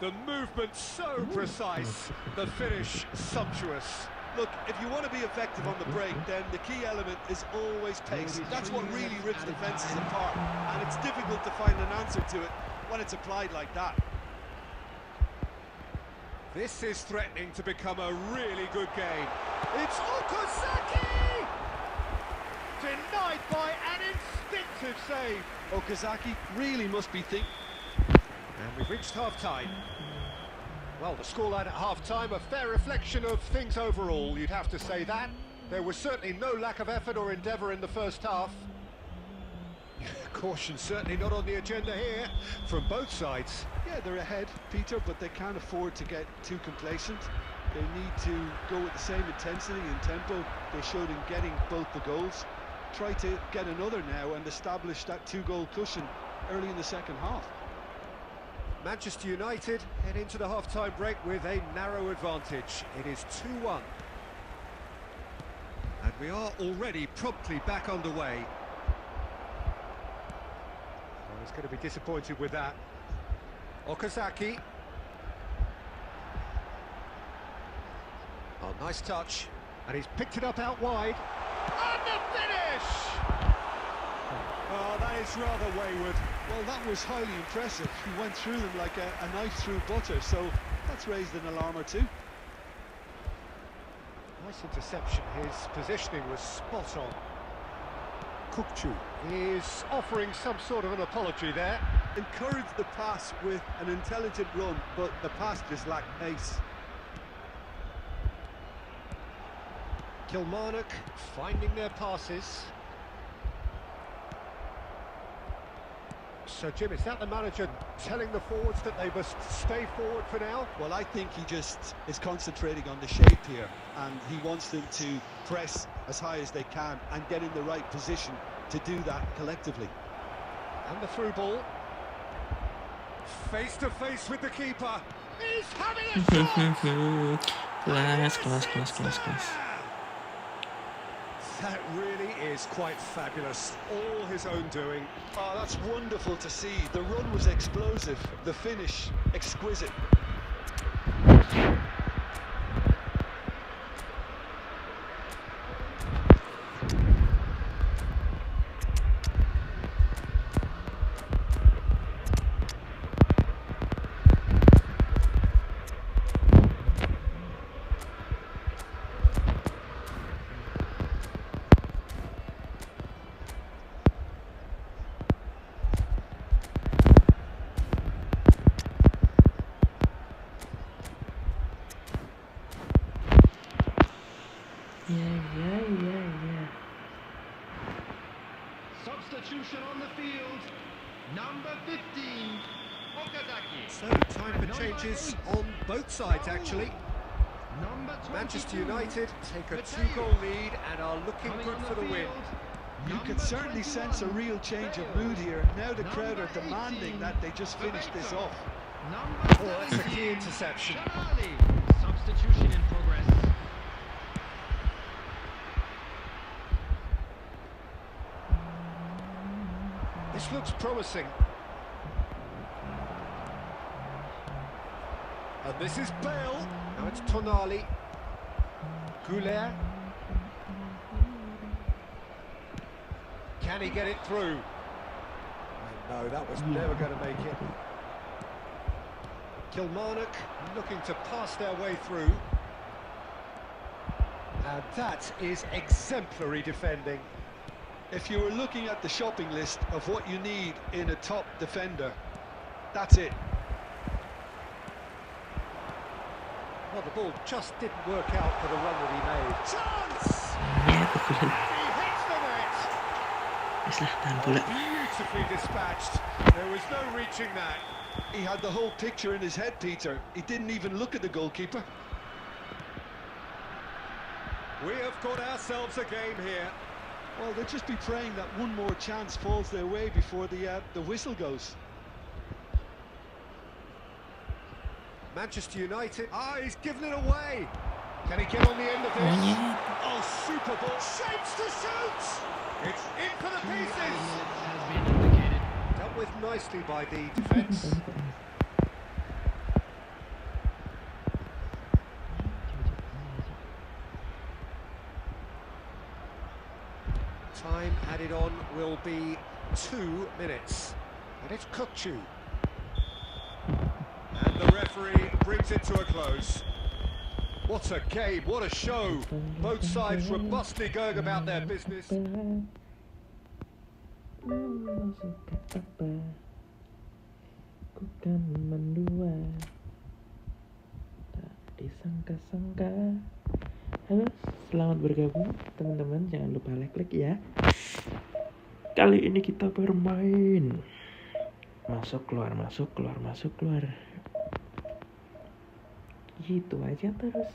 The movement so precise. The finish sumptuous. Look, if you want to be effective on the break, then the key element is always pace. That's what really rips defences apart, and it's difficult to find an answer to it when it's applied like that. This is threatening to become a really good game. It's Okazaki! Denied by an instinctive save. Okazaki really must be thinking. And we've reached half-time. Well, the scoreline at half-time, a fair reflection of things overall, you'd have to say that. There was certainly no lack of effort or endeavour in the first half. Caution certainly not on the agenda here, from both sides. Yeah, they're ahead, Peter, but they can't afford to get too complacent. They need to go with the same intensity and tempo they showed in getting both the goals. Try to get another now and establish that two-goal cushion early in the second half. Manchester United head into the half-time break with a narrow advantage. It is 2-1. And we are already promptly back underway. I was going to be disappointed with that. Okazaki. Oh, nice touch. And he's picked it up out wide. And the finish! Oh, that is rather wayward. Well, that was highly impressive. He went through them like a knife through butter, so that's raised an alarm or two. Nice interception. His positioning was spot on. Kukcu is offering some sort of an apology there. Encouraged the pass with an intelligent run, but the pass just lacked pace. Kilmarnock finding their passes. So, Jim, is that the manager telling the forwards that they must stay forward for now? Well, I think he just is concentrating on the shape here, and he wants them to press as high as they can and get in the right position to do that collectively. And the through ball. Face to face with the keeper. He's having a shot! Kelas. That really is quite fabulous. All his own doing. Oh, that's wonderful to see. The run was explosive, the finish exquisite. Yeah. Substitution on the field. Number 15, Okazaki. So, time for changes on both sides, actually. Number 22, Manchester United take a Mateus. two-goal lead and are looking Coming good on for the win. field, You can number certainly 21, sense a real change of mood here. Now the crowd are demanding that they just finish this off. Number Oh, that's a 17, key interception. Charlie. Substitution in progress. This looks promising. And this is Bale. Now it's Tonali. Goulet. Can he get it through? No, that was never going to make it. Kilmarnock looking to pass their way through. And that is exemplary defending. If you were looking at the shopping list of what you need in a top defender, that's it. Well, the ball just didn't work out for the run that he made. Chance! Ya, pukulan. He hits the net! Wis lah, tahan bola. Beautifully dispatched. There was no reaching that. He had the whole picture in his head, Peter. He didn't even look at the goalkeeper. We have got ourselves a game here. Well, they'll just be praying that one more chance falls their way before the whistle goes. Manchester United. Ah, he's given it away. Can he get on the end of this? Monyet. Oh, super ball. Shapes to shoot. It's in for the pieces. Has been indicated. Dealt with nicely by the defence. Time added on will be 2 minutes. And it's Kukçu. And the referee brings it to a close. What a game, what a show. Both sides robustly going about their business. Ku kan mendua, tak disangka-sangka. Halo, selamat bergabung teman-teman. Jangan lupa like ya. Kali ini kita bermain masuk keluar, masuk keluar, masuk keluar. Gitu aja terus.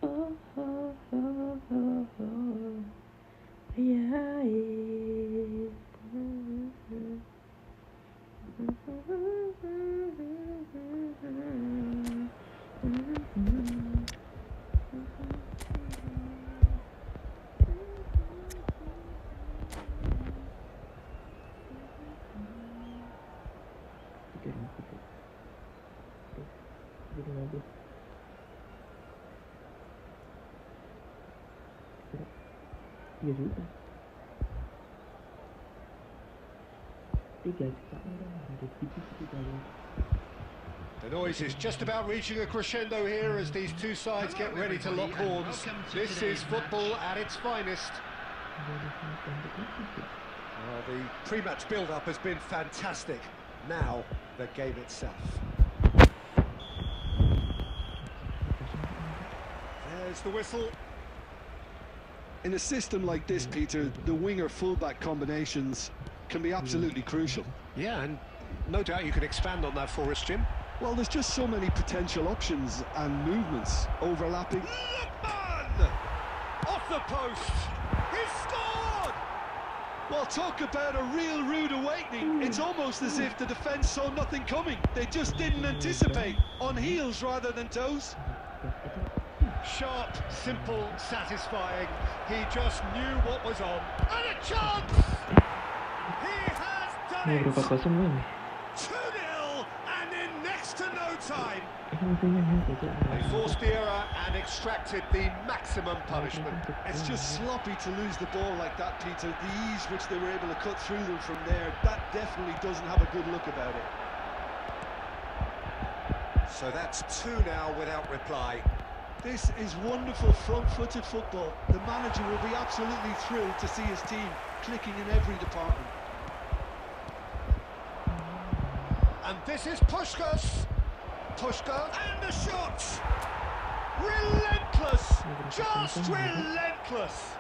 Oh, oh, oh, oh, oh. Ya, ya sudah 3 juta orang ada divisi 3. The noise is just about reaching a crescendo here as these two sides get ready to lock horns. This is football at its finest. The pre-match build-up has been fantastic. Now, the game itself. There's the whistle. In a system like this, Peter, the winger-fullback combinations can be absolutely crucial. Yeah, and no doubt you can expand on that for us, Jim. Well, there's just so many potential options and movements overlapping. Lookman! Off the post! He scored! Well, talk about a real rude awakening. It's almost as if the defence saw nothing coming. They just didn't anticipate. On heels rather than toes. Sharp, simple, satisfying. He just knew what was on. And a chance! He has done Ini it! berapa kosong nih? 2-0 and in next to no time. They They forced the error and extracted the maximum punishment. It's just sloppy to lose the ball like that, Peter. The ease which they were able to cut through them from there, that definitely doesn't have a good look about it. So that's 2 now without reply. This is wonderful front-footed football. The manager will be absolutely thrilled to see his team clicking in every department. And this is Puskás. Puskás and the shot. Relentless, just relentless.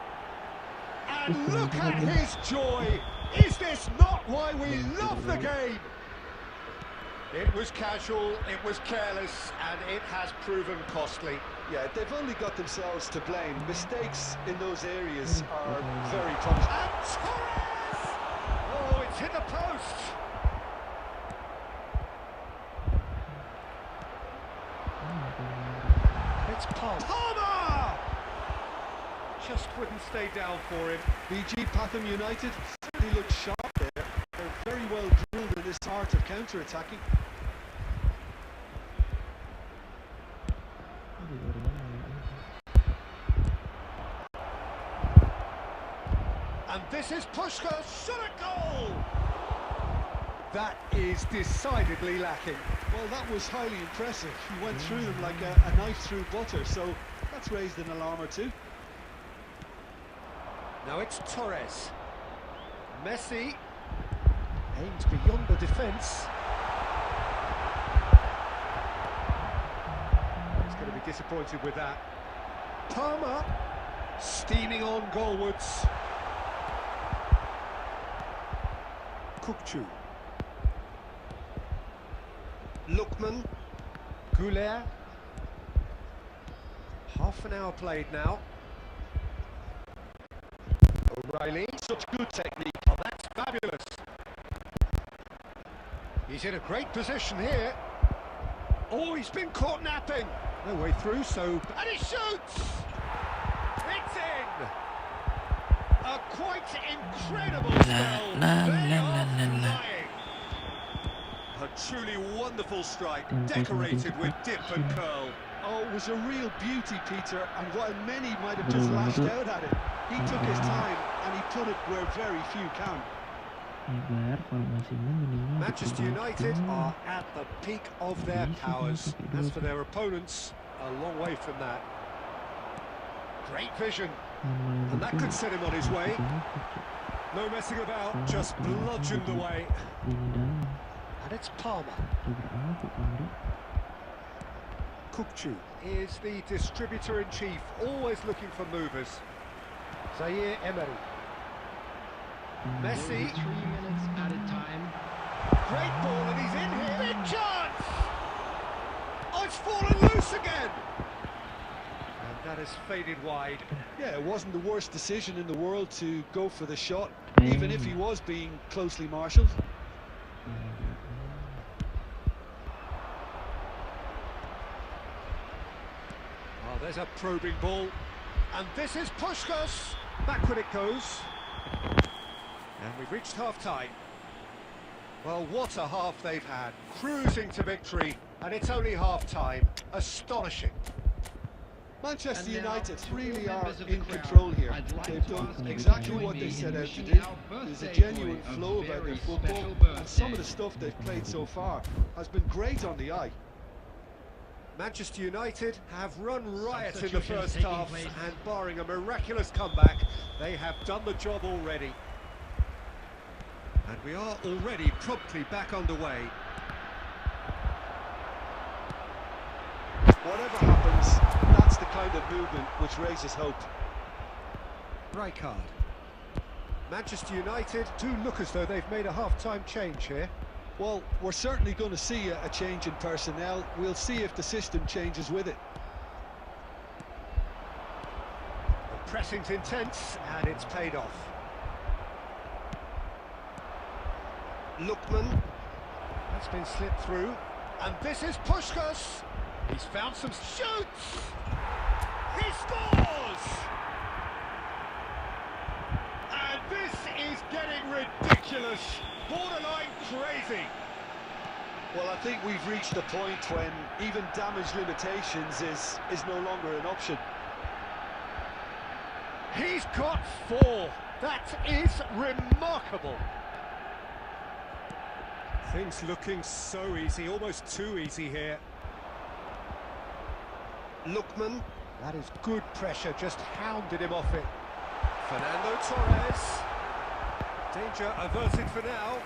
And look at his joy. Is this not why we love the game? It was casual, it was careless, and it has proven costly. Yeah, they've only got themselves to blame. Mistakes in those areas are very punishable. And Torres! Oh, it's hit the post. It's Palmer! Just wouldn't stay down for him. BG Patham United certainly look sharp there. They're very well drilled in this art of counter-attacking. And this is Puskás, shot a goal! That is decidedly lacking. Well, that was highly impressive. He went through them like a knife through butter, so that's raised an alarm or two. Now it's Torres. Messi aims beyond the defence. He's going to be disappointed with that. Terima steaming on goalwards. Kukçu. Lookman. Goulet. Half an hour played now. O'Reilly. Such good technique. Oh, that's fabulous. He's in a great position here. Oh, he's been caught napping. No way through, so... And he shoots! It's in! A quite incredible spell. They are flying. A truly wonderful strike, decorated with dip and curl. Oh, it was a real beauty, Peter, and while many might have just lashed out at it, he took his time and he put it where very few can. Manchester United are at the peak of their powers. As for their opponents, a long way from that. Great vision, and that could set him on his way. No messing about, just bludgeoned away. And it's Palmer. Kukçu is the distributor-in-chief, always looking for movers. Zaire Emery. Messi. 3 minutes added time. Great ball, and he's in here. Big chance! Oh, it's fallen loose again! And that has faded wide. Yeah, it wasn't the worst decision in the world to go for the shot, even if he was being closely marshalled. Oh, there's a probing ball. And this is Puskás. Backward it goes. And we've reached half-time. Well, what a half they've had. Cruising to victory. And it's only half-time. Astonishing. Manchester And now, United to all really are members of the in crowd, control here. I'd like They've to done ask you to exactly join what me they in set out to wishing do. our There's a birthday genuine boy a flow about very their football, special and some of the birthday. stuff they've played so far has been great on the eye. Manchester United have run riot in the Substitutions first taking half, place. and barring a miraculous comeback, they have done the job already. And we are already promptly back underway. Whatever happens, that's the kind of movement which raises hope. Rijkaard. Manchester United do look as though they've made a half-time change here. Well, we're certainly going to see a change in personnel. We'll see if the system changes with it. The pressing's intense, and it's paid off. Lookman. That's been slipped through. And this is Puskás. He's found some shoots. He scores! And this is getting ridiculous. Borderline crazy. Well, I think we've reached a point when even damage limitations is no longer an option. He's got 4. That is remarkable. Things looking so easy, almost too easy here. Lookman, that is good pressure, just hounded him off it. Fernando Torres. Danger averted for now.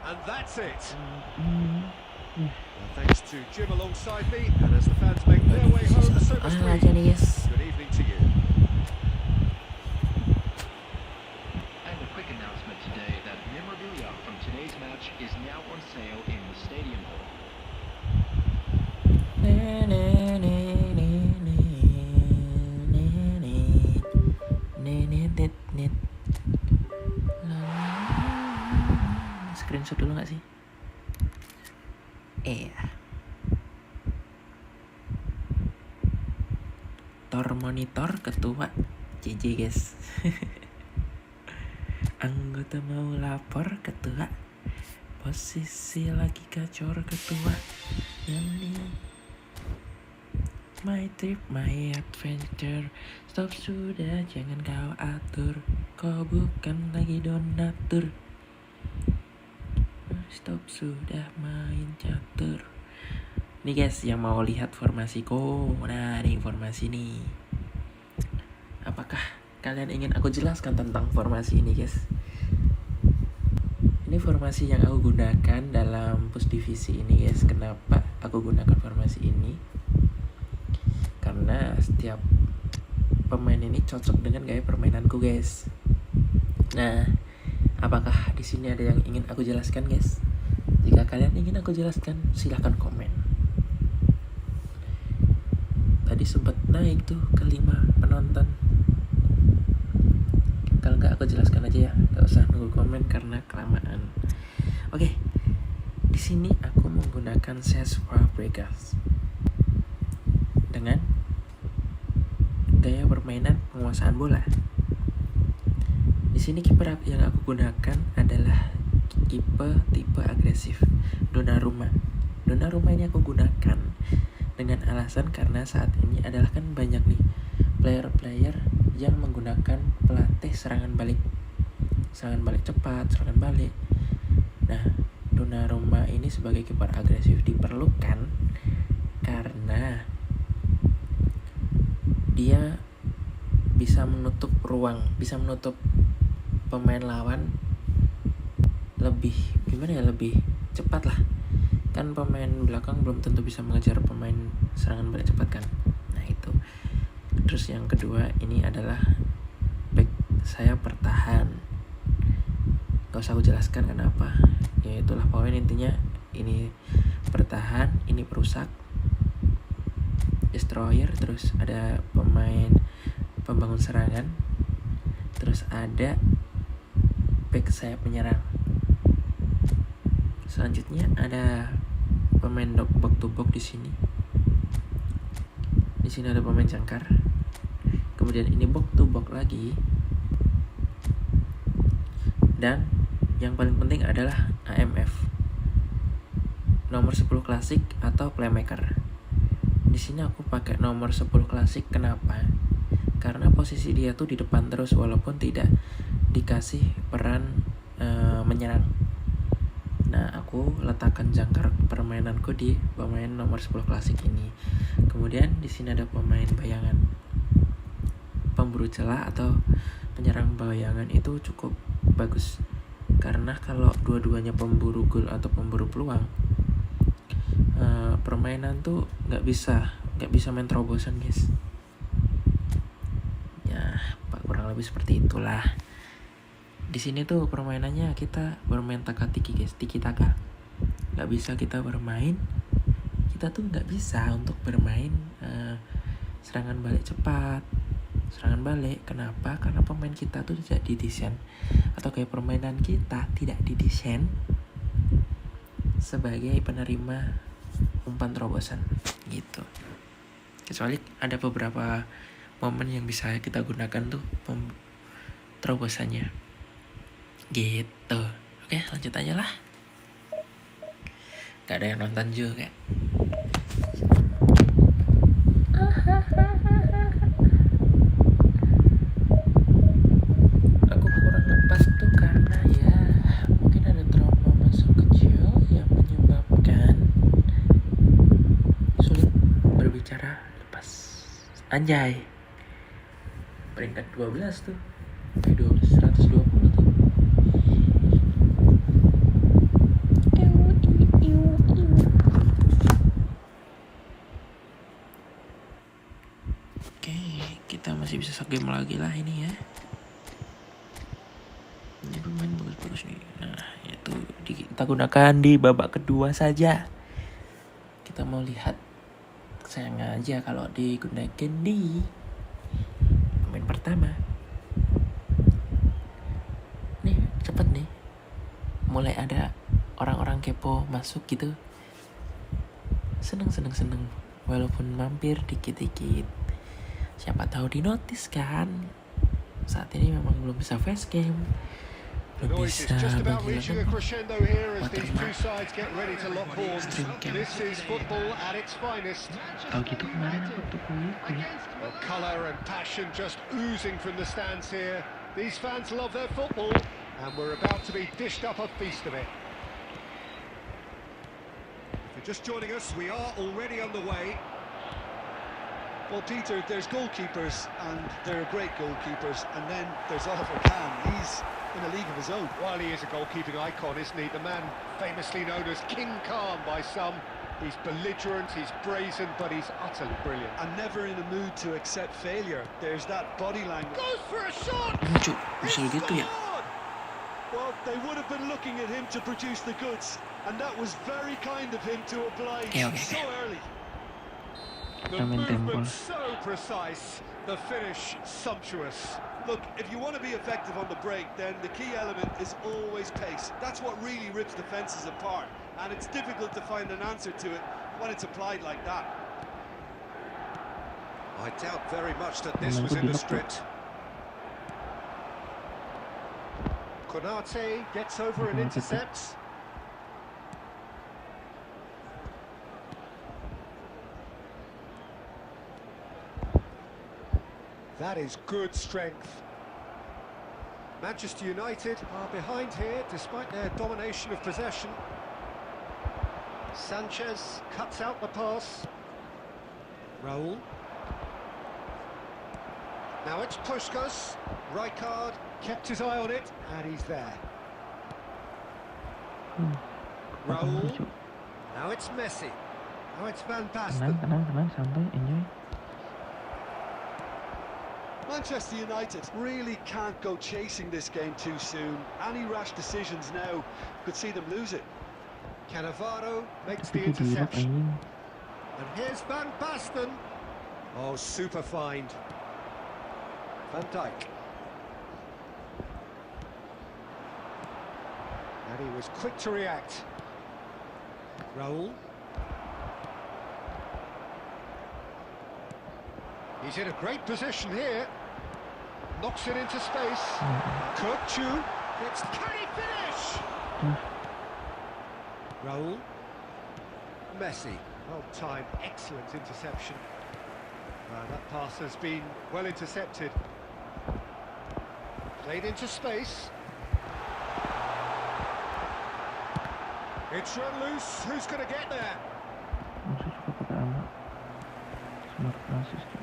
And that's it. Well, thanks to Jim alongside me, and as the fans make their way home, so must we. aja nih guys. Good evening to you. And a quick announcement today that memorabilia from today's match is now on sale in the stadium hall. Screenshot dulu nggak sih? Iya. monitor ketua JJ guys. Anggota mau lapor ketua, posisi lagi kacor ketua. Yang ini my trip, my adventure. Stop sudah, jangan kau atur. Kau bukan lagi donatur. Stop sudah main catur. Nih guys, yang mau lihat formasiku, nah ini formasi nih. Apakah kalian ingin aku jelaskan tentang formasi ini guys? Ini formasi yang aku gunakan dalam push divisi ini guys. Kenapa aku gunakan formasi ini? Karena setiap pemain ini cocok dengan gaya permainanku guys. Nah, apakah di sini ada yang ingin aku jelaskan guys? Jika kalian ingin aku jelaskan, silahkan komen. Tadi sempat naik tuh ke 5 penonton. Kalau nggak aku jelaskan aja ya, nggak usah nunggu komen karena kelamaan. Oke, di sini aku menggunakan secara breakers dengan gaya permainan penguasaan bola. Di sini kiper yang aku gunakan adalah kiper tipe agresif, Donnarumma. Donnarumma ini aku gunakan dengan alasan karena saat ini adalah kan banyak nih player-player yang menggunakan pelatih serangan balik cepat, serangan balik. Nah, Donnarumma ini sebagai kiper agresif diperlukan karena dia bisa menutup ruang, bisa menutup pemain lawan lebih cepat lah. Kan pemain belakang belum tentu bisa mengejar pemain serangan balik cepat kan. Nah itu. Terus yang kedua ini adalah back saya bertahan. Gak usah aku jelaskan kenapa. Ya itulah poin intinya. Ini bertahan, ini perusak, destroyer, terus ada pemain pembangun serangan, terus ada back sayap penyerang. Selanjutnya ada pemain box to box di sini. Di sini ada pemain jangkar. Kemudian ini box to box lagi. Dan yang paling penting adalah AMF. Nomor 10 klasik atau playmaker. Di sini aku pakai nomor 10 klasik. Kenapa? Karena posisi dia tuh di depan terus walaupun tidak dikasih peran menyerang. Nah, aku letakkan jangkar permainanku di pemain nomor 10 klasik ini. Kemudian di sini ada pemain bayangan. Pemburu celah atau penyerang bayangan itu cukup bagus. Karena kalau dua-duanya pemburu gol atau pemburu peluang, permainan tuh nggak bisa main terobosan guys. Ya, kurang lebih seperti itulah. Di sini tuh permainannya kita bermain taka-tiki guys, tiki-taka. Nggak bisa kita bermain, kita tuh nggak bisa untuk bermain serangan balik cepat, serangan balik. Kenapa? Karena pemain kita tuh tidak didesain atau kayak permainan kita tidak didesain sebagai penerima umpan terobosan gitu. Kecuali ada beberapa momen yang bisa kita gunakan tuh terobosannya. Gitu. Oke, lanjut aja lah. Gak ada yang nonton juga. Aku kurang lepas tuh karena ya mungkin ada trauma masa kecil yang menyebabkan sulit berbicara lepas. Anjay. Peringkat 12 tuh. 120 tuh. Kita masih bisa game lagi lah ini ya. Ini pemain bagus-bagus nih. Nah itu kita gunakan di babak kedua saja. Kita mau lihat, sayang aja kalau digunakan di pemain pertama. Nih cepet nih, mulai ada orang-orang kepo masuk gitu. Seneng walaupun mampir dikit-dikit. Siapa tahu di notice kan. Saat ini memang belum bisa facecam, The belum noise is bisa just about reaching a menghilangkan crescendo here as these two watermark sides get ready to lock horns. stream cam. This is football at its finest. Tahu gitu kemarin aku tuh kuliah. Well, colour and passion just oozing from the stands here. These fans love their football, and we're about to be dished up a feast of it. If you're just joining us, we are already underway. Well, Peter, there's goalkeepers, and they're great goalkeepers, and then there's Oliver Kahn. He's in a league of his own. While he is a goalkeeping icon, isn't he? The man famously known as King Khan by some. He's belligerent, he's brazen, but he's utterly brilliant. And never in a mood to accept failure. There's that body language. Goes for a shot! Lucu, bisa gitu ya. Well, they would have been looking at him to produce the goods, and that was very kind of him to oblige Okay. so early. The Main tempo. movement so precise, the finish sumptuous. Look, if you want to be effective on the break, then the key element is always pace. That's what really rips defences apart, and it's difficult to find an answer to it when it's applied like that. I doubt very much that this was in the script. Konate gets over and intercepts. That is good strength. Manchester United are behind here despite their domination of possession. Sanchez cuts out the pass. Raul. Now it's Puskas. Rijkaard kept his eye on it, and he's there. Raul. Now it's Messi. Now it's Van Basten. Tenang, santai, enjoy. Manchester United really can't go chasing this game too soon. Any rash decisions now could see them lose it. Cannavaro makes the Tapi kok di lock interception. anjing. And here's Van Basten. Oh, super find. Van Dijk. And he was quick to react. Raul. He's in a great position here. Knocks it into space. Kurchu. Can he finish? Raul. Messi. Well timed, excellent interception. That pass has been well intercepted. Played into space. It's run loose. Who's going to get there? Musuh suka pakai amat smart glasses tuh.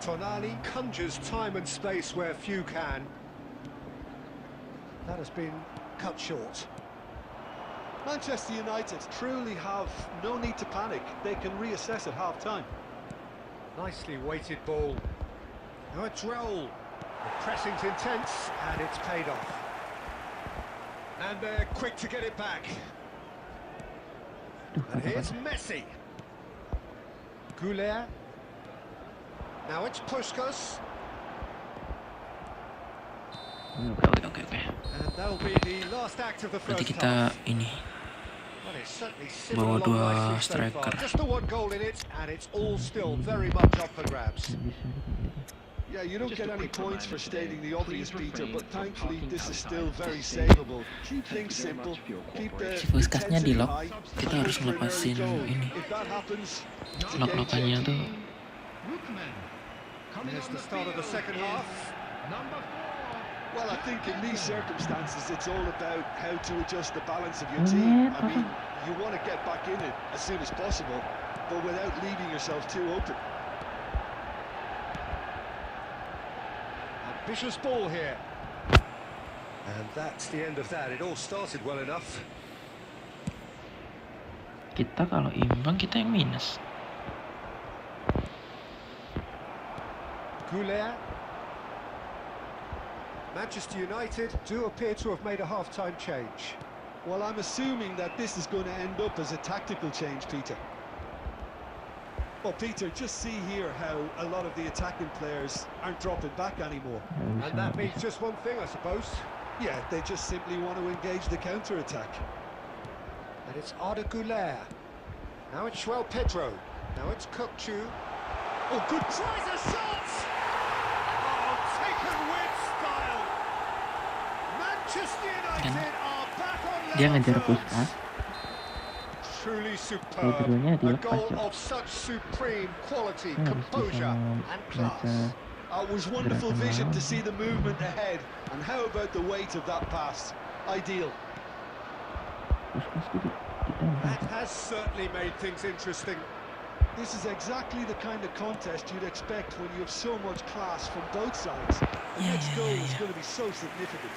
Tonali conjures time and space where few can. That has been cut short. Manchester United truly have no need to panic. They can reassess at half-time. Nicely weighted ball. Now it's Raul. The pressing's intense and it's paid off. And they're quick to get it back. And here's Messi. Goulet. Now it's Puskas. Oke. And that'll be the last act of the Berarti first kita half. ini Well, it's certainly bawa simmered along dua nicely so far. striker. Just the one goal in it, and it's all still very much up for grabs. Yeah, you don't Just get a any quick points reminder for stating today, the obvious, please Peter, refrain but from thankfully parking this is outside still the very stadium. savable. Keep Thank things you very simple, much for your keep the cooperation. Si Puskasnya di intensity lock, high, kita and harus hope for an early ngelepasin goal. ini If that happens, it's a game lock-lockannya changer. tuh. Here's the start of the second half. Well, I think in these circumstances, it's all about how to adjust the balance of your team. I mean, you want to get back in it as soon as possible, but without leaving yourself too open. Ambitious ball here. And that's the end of that. It all started well enough. Kita kalau imbang kita yang minus. Goulet. Manchester United do appear to have made a half-time change. Well, I'm assuming that this is going to end up as a tactical change, Peter. Well, Peter, just see here how a lot of the attacking players aren't dropping back anymore. And that means just one thing, I suppose. Yeah, they just simply want to engage the counter-attack. And it's Arda Goulet. Now it's João Pedro. Now it's Kurchu. Oh, good tries a shot. Oh, taken with style. Manchester United are back on Dia level ngejar terms. Puskas. Truly Kayak superb. keduanya A dilepas, goal Cok. of such supreme quality, Dia harus bisa composure, and membaca class. It was wonderful gerakan vision to lawan. see the movement ahead. And how about the weight of that pass? Ideal. Puskas itu ditembak. That has certainly made things interesting. This is exactly the kind of contest you'd expect when you have so much class from both sides. The next goal is going to be so significant.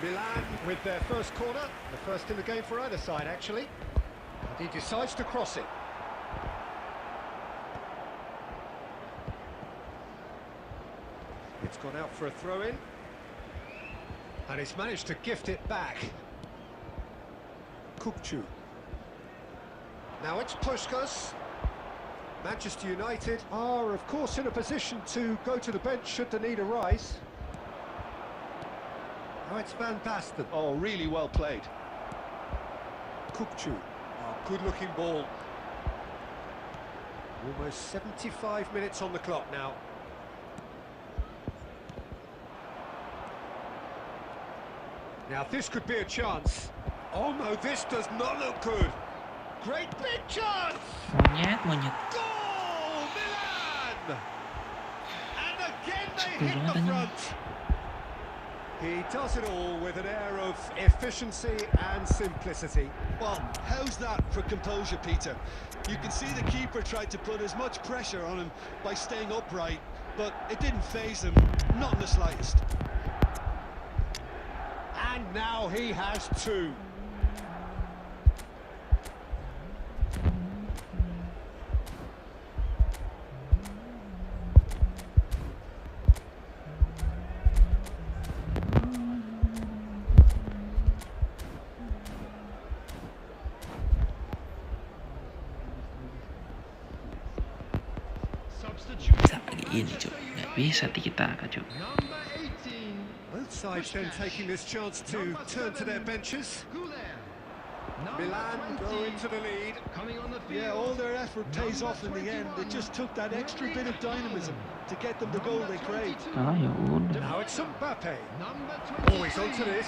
Milan with their first corner, the first in the game for either side actually. And he decides to cross it. It's gone out for a throw-in. And he's managed to gift it back. Kukcu. Now it's Puskas. Manchester United are, of course, in a position to go to the bench should the need arise. Now it's Van Basten. Oh, really well played. Kukcu. Oh, good-looking ball. Almost 75 minutes on the clock now. Now this could be a chance. Oh no, this does not look good. Great big chance! Monyet. Goal, Milan! And again they Cepet hit banget the anjing. front. He does it all with an air of efficiency and simplicity. Well, how's that for composure, Peter? You can see the keeper tried to put as much pressure on him by staying upright, but it didn't faze him, not in the slightest. And now he has two. Ini Cok, nggak bisa kita Cok. Both sides then taking this chance to turn to their benches. Milan go into the lead. Yeah, all their effort pays off in the end. It just took that extra bit of dynamism to get them the goal they craved. Kalah ya udah. Now it's Mbappe. Oh, he's onto this.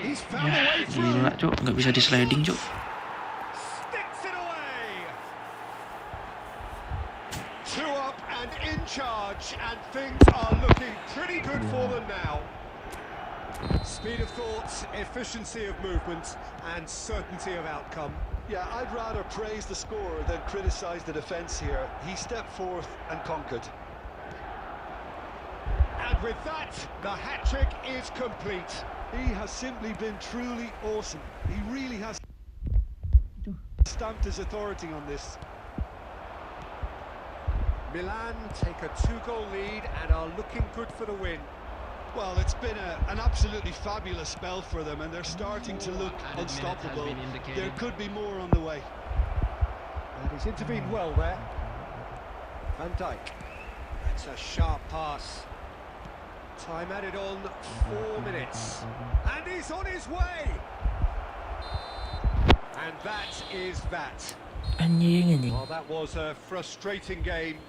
He's found a way through. Gila Cok, nggak bisa di sliding Cok. Sticks it away. Two up and in charge, and things are looking pretty good for them now. Speed of thought, efficiency of movement, and certainty of outcome. Yeah, I'd rather praise the scorer than criticise the defence here. He stepped forth and conquered. And with that, the hat-trick is complete. He has simply been truly awesome. He really has stamped his authority on this. Milan take a two-goal lead and are looking good for the win. Well, it's been an absolutely fabulous spell for them, and they're starting to look unstoppable. There could be more on the way. And he's intervened well there. Van Dijk. That's a sharp pass. Time added on 4 minutes. And he's on his way! And that is that. Anjing. Well, that was a frustrating game.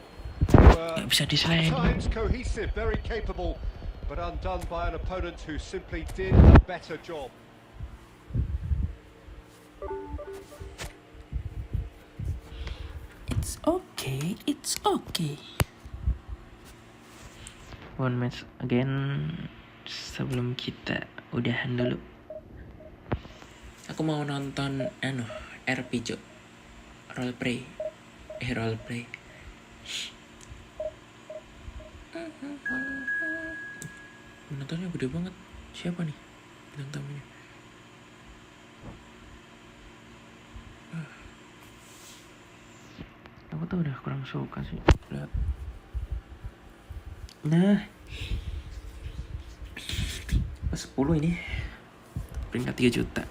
Nggak bisa di At sliding. times cohesive, very capable, but undone by an opponent who simply did a better job. It's okay, it's okay. One match again. Sebelum kita udahan dulu, aku mau nonton RP Cok, roleplay. Nontonnya gede banget. Siapa nih bintang tamunya? Aku tuh udah kurang suka sih. Lihat. Nah, pas 10 ini peringkat 3 juta.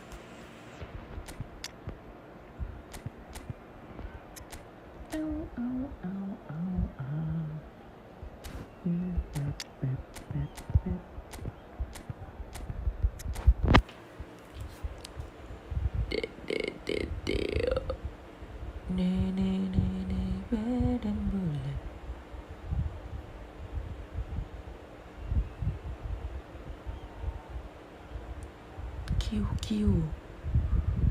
Badan bulan. Kiu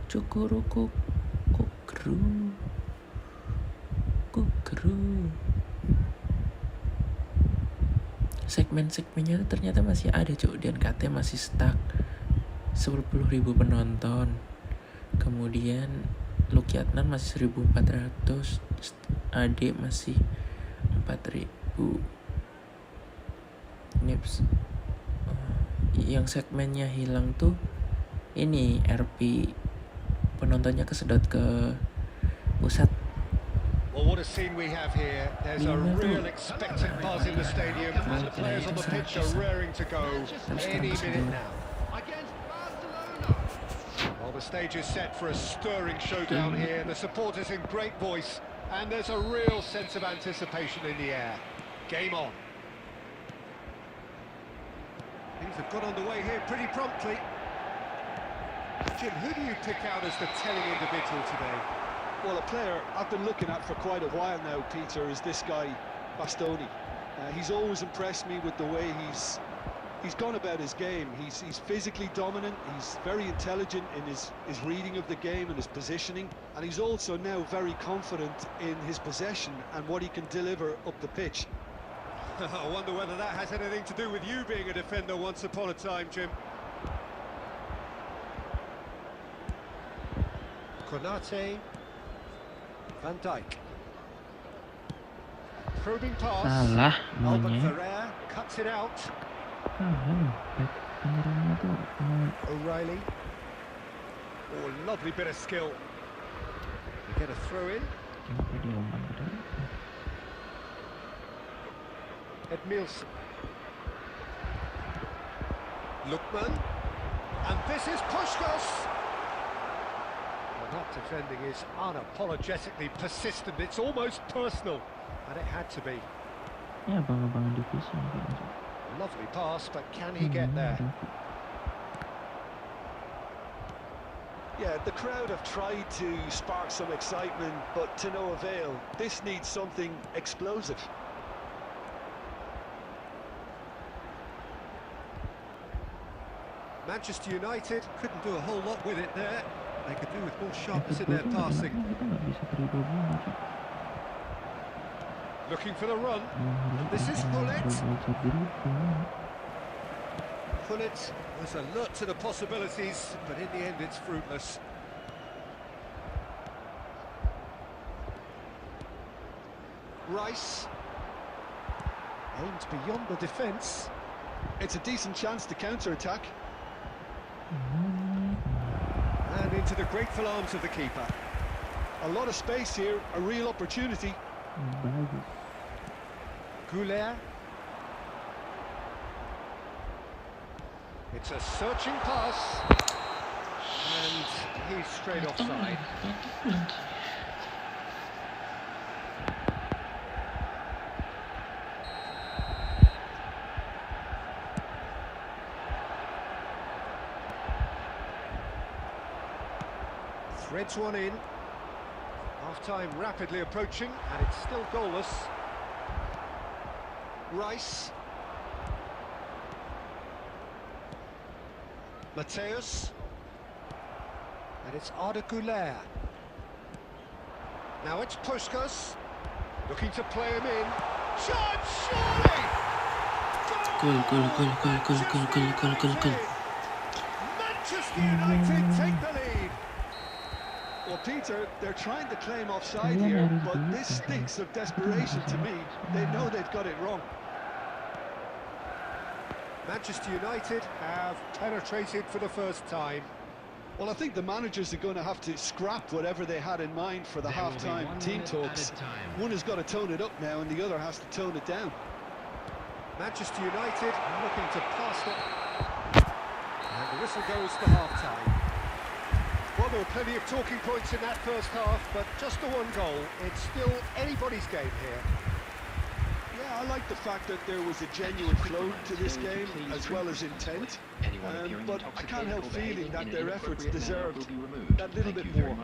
Cukuruku Kukru segmen-segmennya tuh ternyata masih ada cuy, dan katanya masih stuck 10.000 penonton. Kemudian Lucky Adnan masih 1.400, Ade masih 4.000. Nips. Yang segmennya hilang tuh ini RP, penontonnya kesedot ke pusat. Well, what a scene we have here. There's a real expectant buzz in the stadium, and the players on the pitch are raring to go any minute now. Against Barcelona. Well, the stage is set for a stirring showdown here. The supporters in great voice, and there's a real sense of anticipation in the air. Game on. Things have got underway here pretty promptly. Jim, who do you pick out as the telling individual today? Well, a player I've been looking at for quite a while now, Peter, is this guy, Bastoni. He's always impressed me with the way he's gone about his game. He's physically dominant, he's very intelligent in his reading of the game and his positioning, and he's also now very confident in his possession and what he can deliver up the pitch. I wonder whether that has anything to do with you being a defender once upon a time, Jim. Konate, Van Dijk. Probing pass. Salah Albert namanya. Ferrer cuts it out. Penyerangnya tuh O'Reilly. Oh, lovely bit of skill. You get a throw in. kenapa diumpan gitu? Edmilson. Lookman. And this is Puskos. Well, that defending is unapologetically persistent. It's almost personal. And it had to be. Ya abang-abang divisi mungkin. Lovely pass, but can he get there? Yeah, the crowd have tried to spark some excitement, but to no avail. This needs something explosive. Manchester United couldn't do a whole lot with it there. They could do with more sharpness in their passing. Kita nggak bisa dribble bunga, Cuk. Looking for the run. Harus This is kita Gullit. belajar dribble. Gullit was alert to the possibilities, but in the end it's fruitless. Rice. Aimed beyond the defence. It's a decent chance to counter-attack. And into the grateful arms of the keeper. A lot of space here, a real opportunity. Bagus. Goulet. It's a searching pass. And he's straight offside. Threads one in. Half-time rapidly approaching, and it's still goalless. Rice. Mateus. And it's Arda Güler. Now it's Puskos. Looking to play him in. Shot, surely! Goal. Manchester United take the lead. Well, Peter, they're trying to claim offside here, but this stinks of desperation to me. They know they've got it wrong. Manchester United have penetrated for the first time. Well, I think the managers are going to have to scrap whatever they had in mind for the half-time team talks. One has got to tone it up now, and the other has to tone it down. Manchester United looking to pass it. And the whistle goes to half-time. Well, there were plenty of talking points in that first half, but just the one goal. It's still anybody's game here. Yeah, I like the fact that there was a genuine flow to this game, as well as intent. But I can't help feeling that their efforts deserved that little bit more.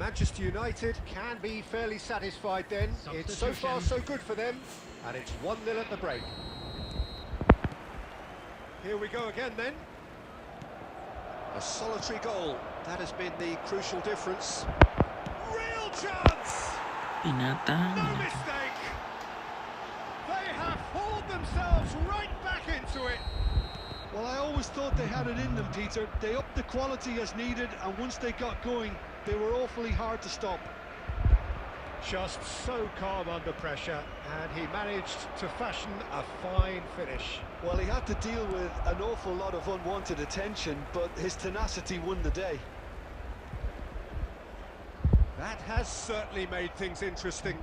Manchester United can be fairly satisfied then. It's so far so good for them, and it's 1-0 at the break. Here we go again then. A solitary goal. That has been the crucial difference. Real chance! Binatang. No mistake! They have hauled themselves right back into it. Well, I always thought they had it in them, Peter. They upped the quality as needed, and once they got going, they were awfully hard to stop. Just so calm under pressure, and he managed to fashion a fine finish. Well, he had to deal with an awful lot of unwanted attention, but his tenacity won the day. That has certainly made things interesting.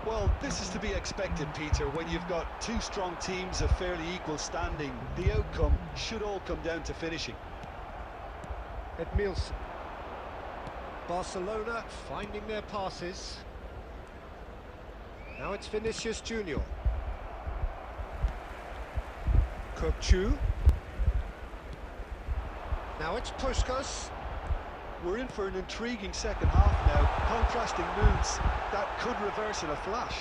Well, this is to be expected, Peter, when you've got two strong teams of fairly equal standing. The outcome should all come down to finishing. Edmilson. Barcelona finding their passes. Now it's Vinicius Junior. Kökçü. Now it's Puskas. We're in for an intriguing second half now. Contrasting moves that could reverse in a flash.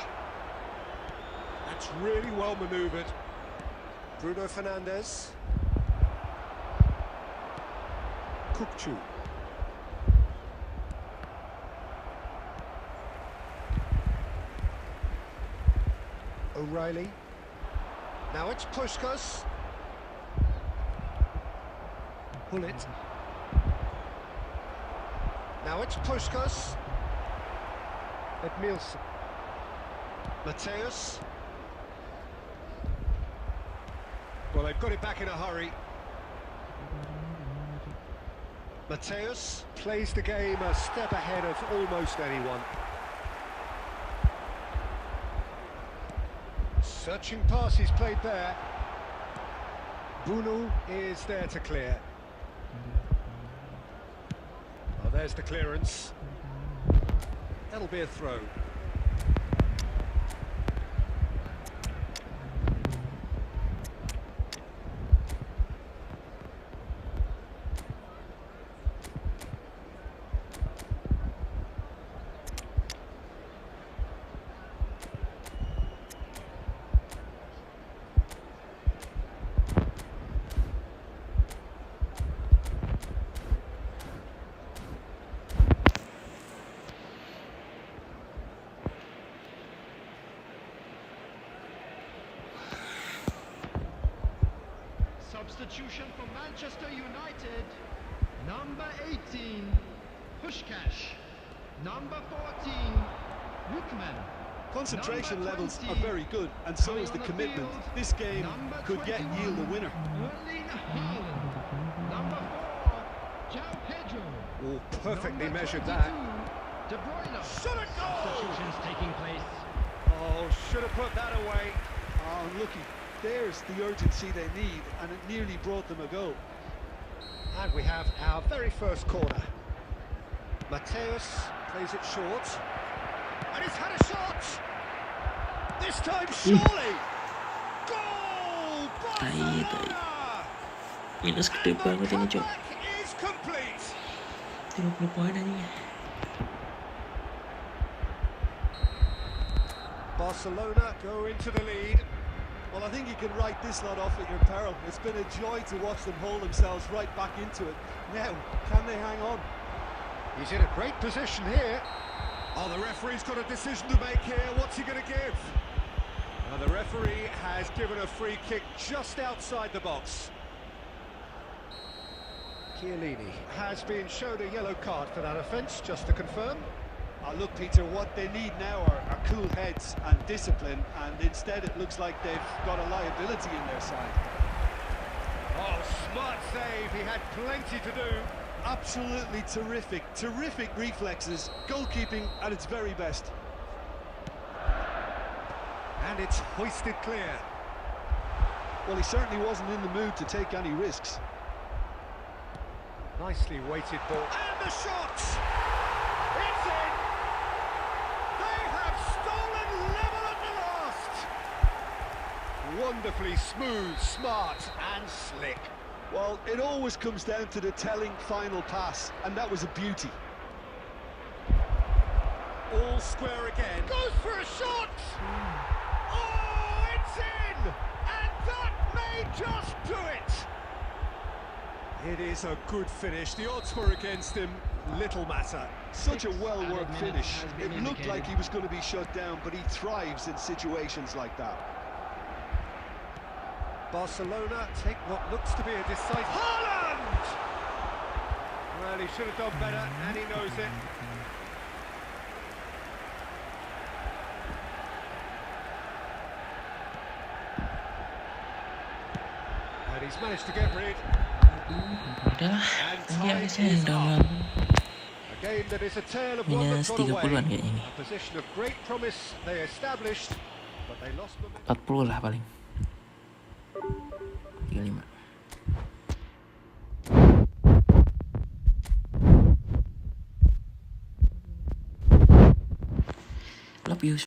That's really well manoeuvred. Bruno Fernandes. Kökçü. O'Reilly. Now it's Puskas. Hullet. Now it's Puskas. Edmilson. Mateus. Well, they've got it back in a hurry. Mateus plays the game a step ahead of almost anyone. Searching pass he's played there. Bruno is there to clear. Oh, there's the clearance. That'll be a throw. Substitution for Manchester United. Number 18, Puskás. Number 14, Rukman. Concentration Number levels 20, are very good, and so coming is the on commitment. field, This game number could yet 21, yield a winner. Erling Haaland. Number 4, João Pedro. Oh, perfectly Number measured 22, that. De Bruyne. Shot a goal! Substitutions taking place. Oh, should have put that away. Oh, looky, there's the urgency they need, and it nearly brought them a goal. And we have our very first corner. Mateus plays it short. And he's had a shot! This time, surely! Goal! Barcelona! Minus gede banget ini, Cok. Comeback is complete! 30 poin aja. Barcelona go into the lead. Well, I think you can write this lot off at your peril. It's been a joy to watch them haul themselves right back into it. Now, can they hang on? He's in a great position here. Oh, the referee's got a decision to make here. What's he going to give? The referee has given a free kick just outside the box. Chiellini has been shown a yellow card for that offence, just to confirm. Look, Peter, what they need now are cool heads and discipline, and instead it looks like they've got a liability in their side. Oh, smart save. He had plenty to do. Absolutely terrific reflexes, goalkeeping at its very best. And it's hoisted clear. Well, he certainly wasn't in the mood to take any risks. Nicely weighted ball. And the shot! It's in! They have stolen level at the last! Wonderfully smooth, smart and slick. Well, it always comes down to the telling final pass, and that was a beauty. All square again. Goes for a shot! Oh, it's in! And that may just do it! It is a good finish. The odds were against him. Little matter. Such a well-worked finish. It looked like he was going to be shut down, but he thrives in situations like that. Barcelona take what looks to be a decisive... Haaland! Well, he should have done better, and he knows it. And he's managed to get rid. Udahlah, nanti habisnya yang dalam A game that is a tale of one that minus got 30-an away. kayaknya nih. A position of great promise they established, but they lost momentum. 40 lah paling. 35. Love you.